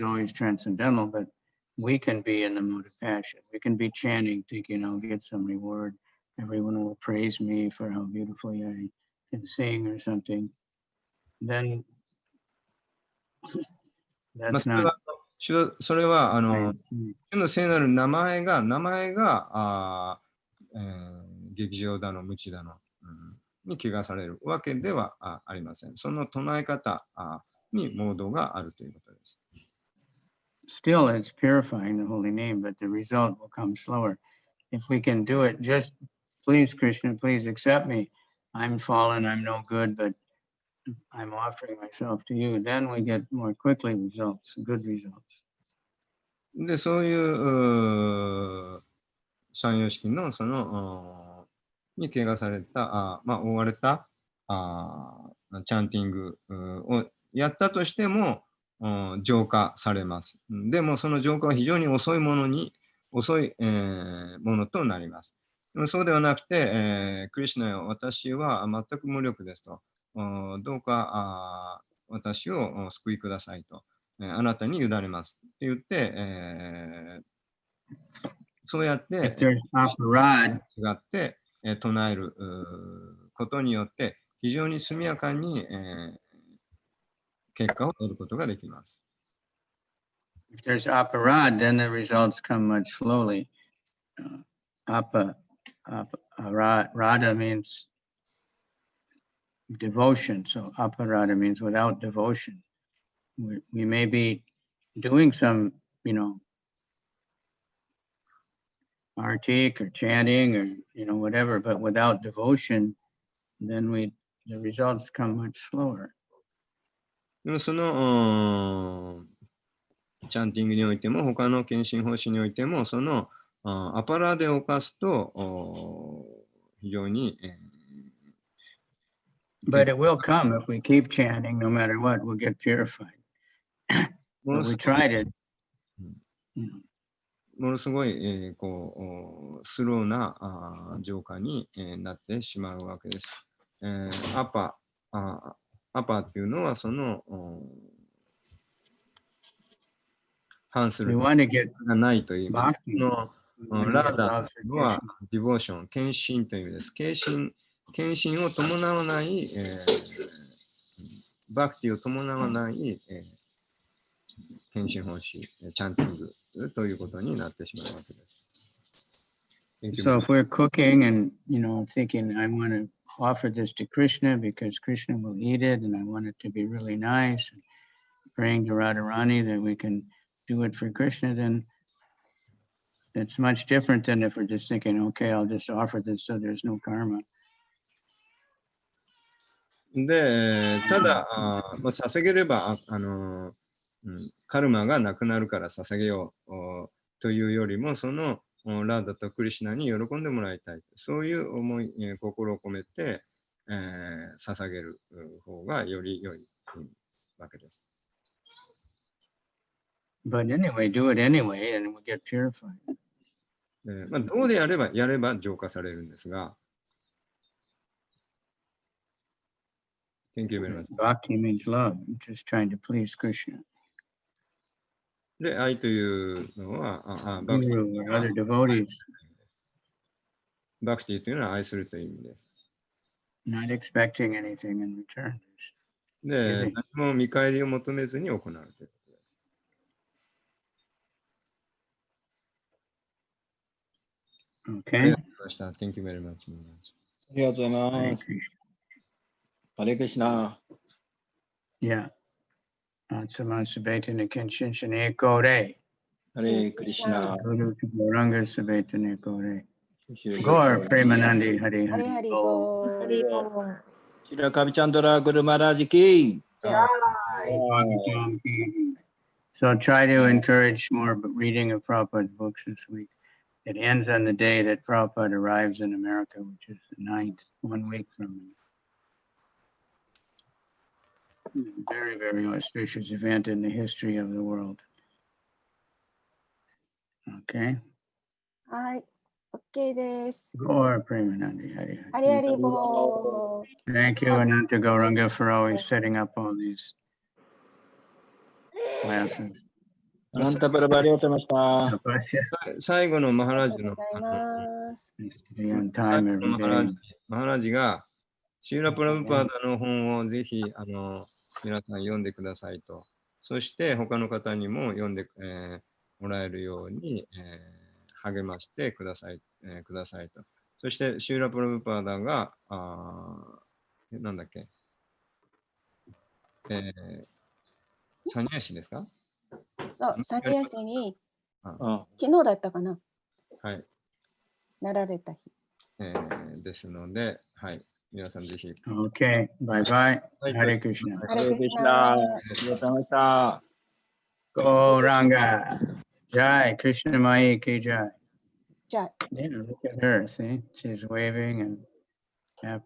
always transcendental, but we can be in the mode of passion. We can be chanting, thinking I'll get some reward. Everyone will praise me for how beautifully I can sing or something. Then that's not. それは主の聖なる名前が劇場だの無知だの、に汚されるわけではありません。その唱え方にモードがあるということです。Still, it's purifying the holy name, but the result will come slower. If we can do it, just please, Krishna, please accept me. I'm fallen, I'm no good, but I'm offering myself to you. Then we get more quickly results, good results. で、そういう三様式のそのに汚された、覆われたチャンティングをやったとしても浄化されます。でもその浄化は非常に遅いものとなります。そうではなくて、クリシュナよ、私は全く無力ですと。どうか私を救いくださいと。あなたに委ねますって言って、そうやって違って唱えることによって非常に速やかに結果を得ることができます。If there's aparad, then the results come much slowly. Rada means devotion, so aparada means without devotion. We may be doing some, artik or chanting or whatever, but without devotion, then the results come much slower. でもそのチャンティングにおいても、他の献身奉仕においても、そのアパラで犯すと非常に、But it will come if we keep chanting, no matter what, we'll get purified. もの But す we ごい tried it. ものすごい、スローな浄化に、なってしまうわけです。アパっていうのはその反す We る want to get がないという意味で、 bhakti. の We want to ラ get ーダ love と for いうのは Krishna. ディボーション、献身という意味です。献身を伴わない、バクティを伴わない、献身奉仕、チャンティングということになってしまうわけです。So if we're cooking and, thinking, I want to offer this to Krishna because Krishna will eat it and I want it to be really nice, and praying to Radharani that we can do it for Krishna, then it's much different than if we're just thinking, okay, I'll just offer this so there's no karma. で、ただ、捧げれば、カルマがなくなるから捧げようというよりも、そのラーダとクリシュナに喜んでもらいたい。そういう思い、心を込めて、捧げる方がより良いわけです。But anyway, do it anyway and we'll get purified. どうでやれば浄化されるんですが、Thank you very much. Bhakti means love, just trying to please Krishna. で、愛というのは、Guru or other devotees, バクティというのは愛するという意味です。not expecting anything in return. で、何も見返りを求めずに行うということです。あり Okay. がとうございました。Thank you very much. ありがとうござい Hare ます。 Krishna. ハレクリシナ。 Yeah. Atsaman Sabaitana Kenshin Shane Kore. ハレクリシナ。 Guru to Goranga Sabaitana Kore. シュ Gaur Premanandi Hari ハリハ Hari. リボー。ラカビチャンドラグルマラジキ。じゃあ、 So try to encourage more reading of Prabhupada's books this week. It ends on the day that Prabhupada arrives in America, which is the 9th, 1 week from now. Very, very auspicious event in the history of the world. Okay. はい、OK です。 Gaur Premanandi Hari Hari. ハリハリボー。 Thank you, Ananta Gauranga, for always setting up all these classes. アナンタプラバありがとうございました。 Tapasya. 最後のマハあラジのりがとうございます。 Nice to be on 最 time 後の every マハ day. ラジが、シーラ・プラブパーダの本をぜひ皆さん読んでくださいと。そして他の方にも読んで、もらえるように、励ましてください、と。そしてシーラ・プラブパーダが、なんだっけ、サニヤシですか？そう、サニヤシにうん。昨日だったかな、はい。なられた日。ですので、はい。皆さんぜひ。 Okay. Bye bye. Hare Krishna. ハレクリシハレクリシナ。ナ。ありがとうございました。 Gauranga. Jai. Krishna Mai ki Jai. じゃあ。 Yeah, look at her. See, she's waving and happy.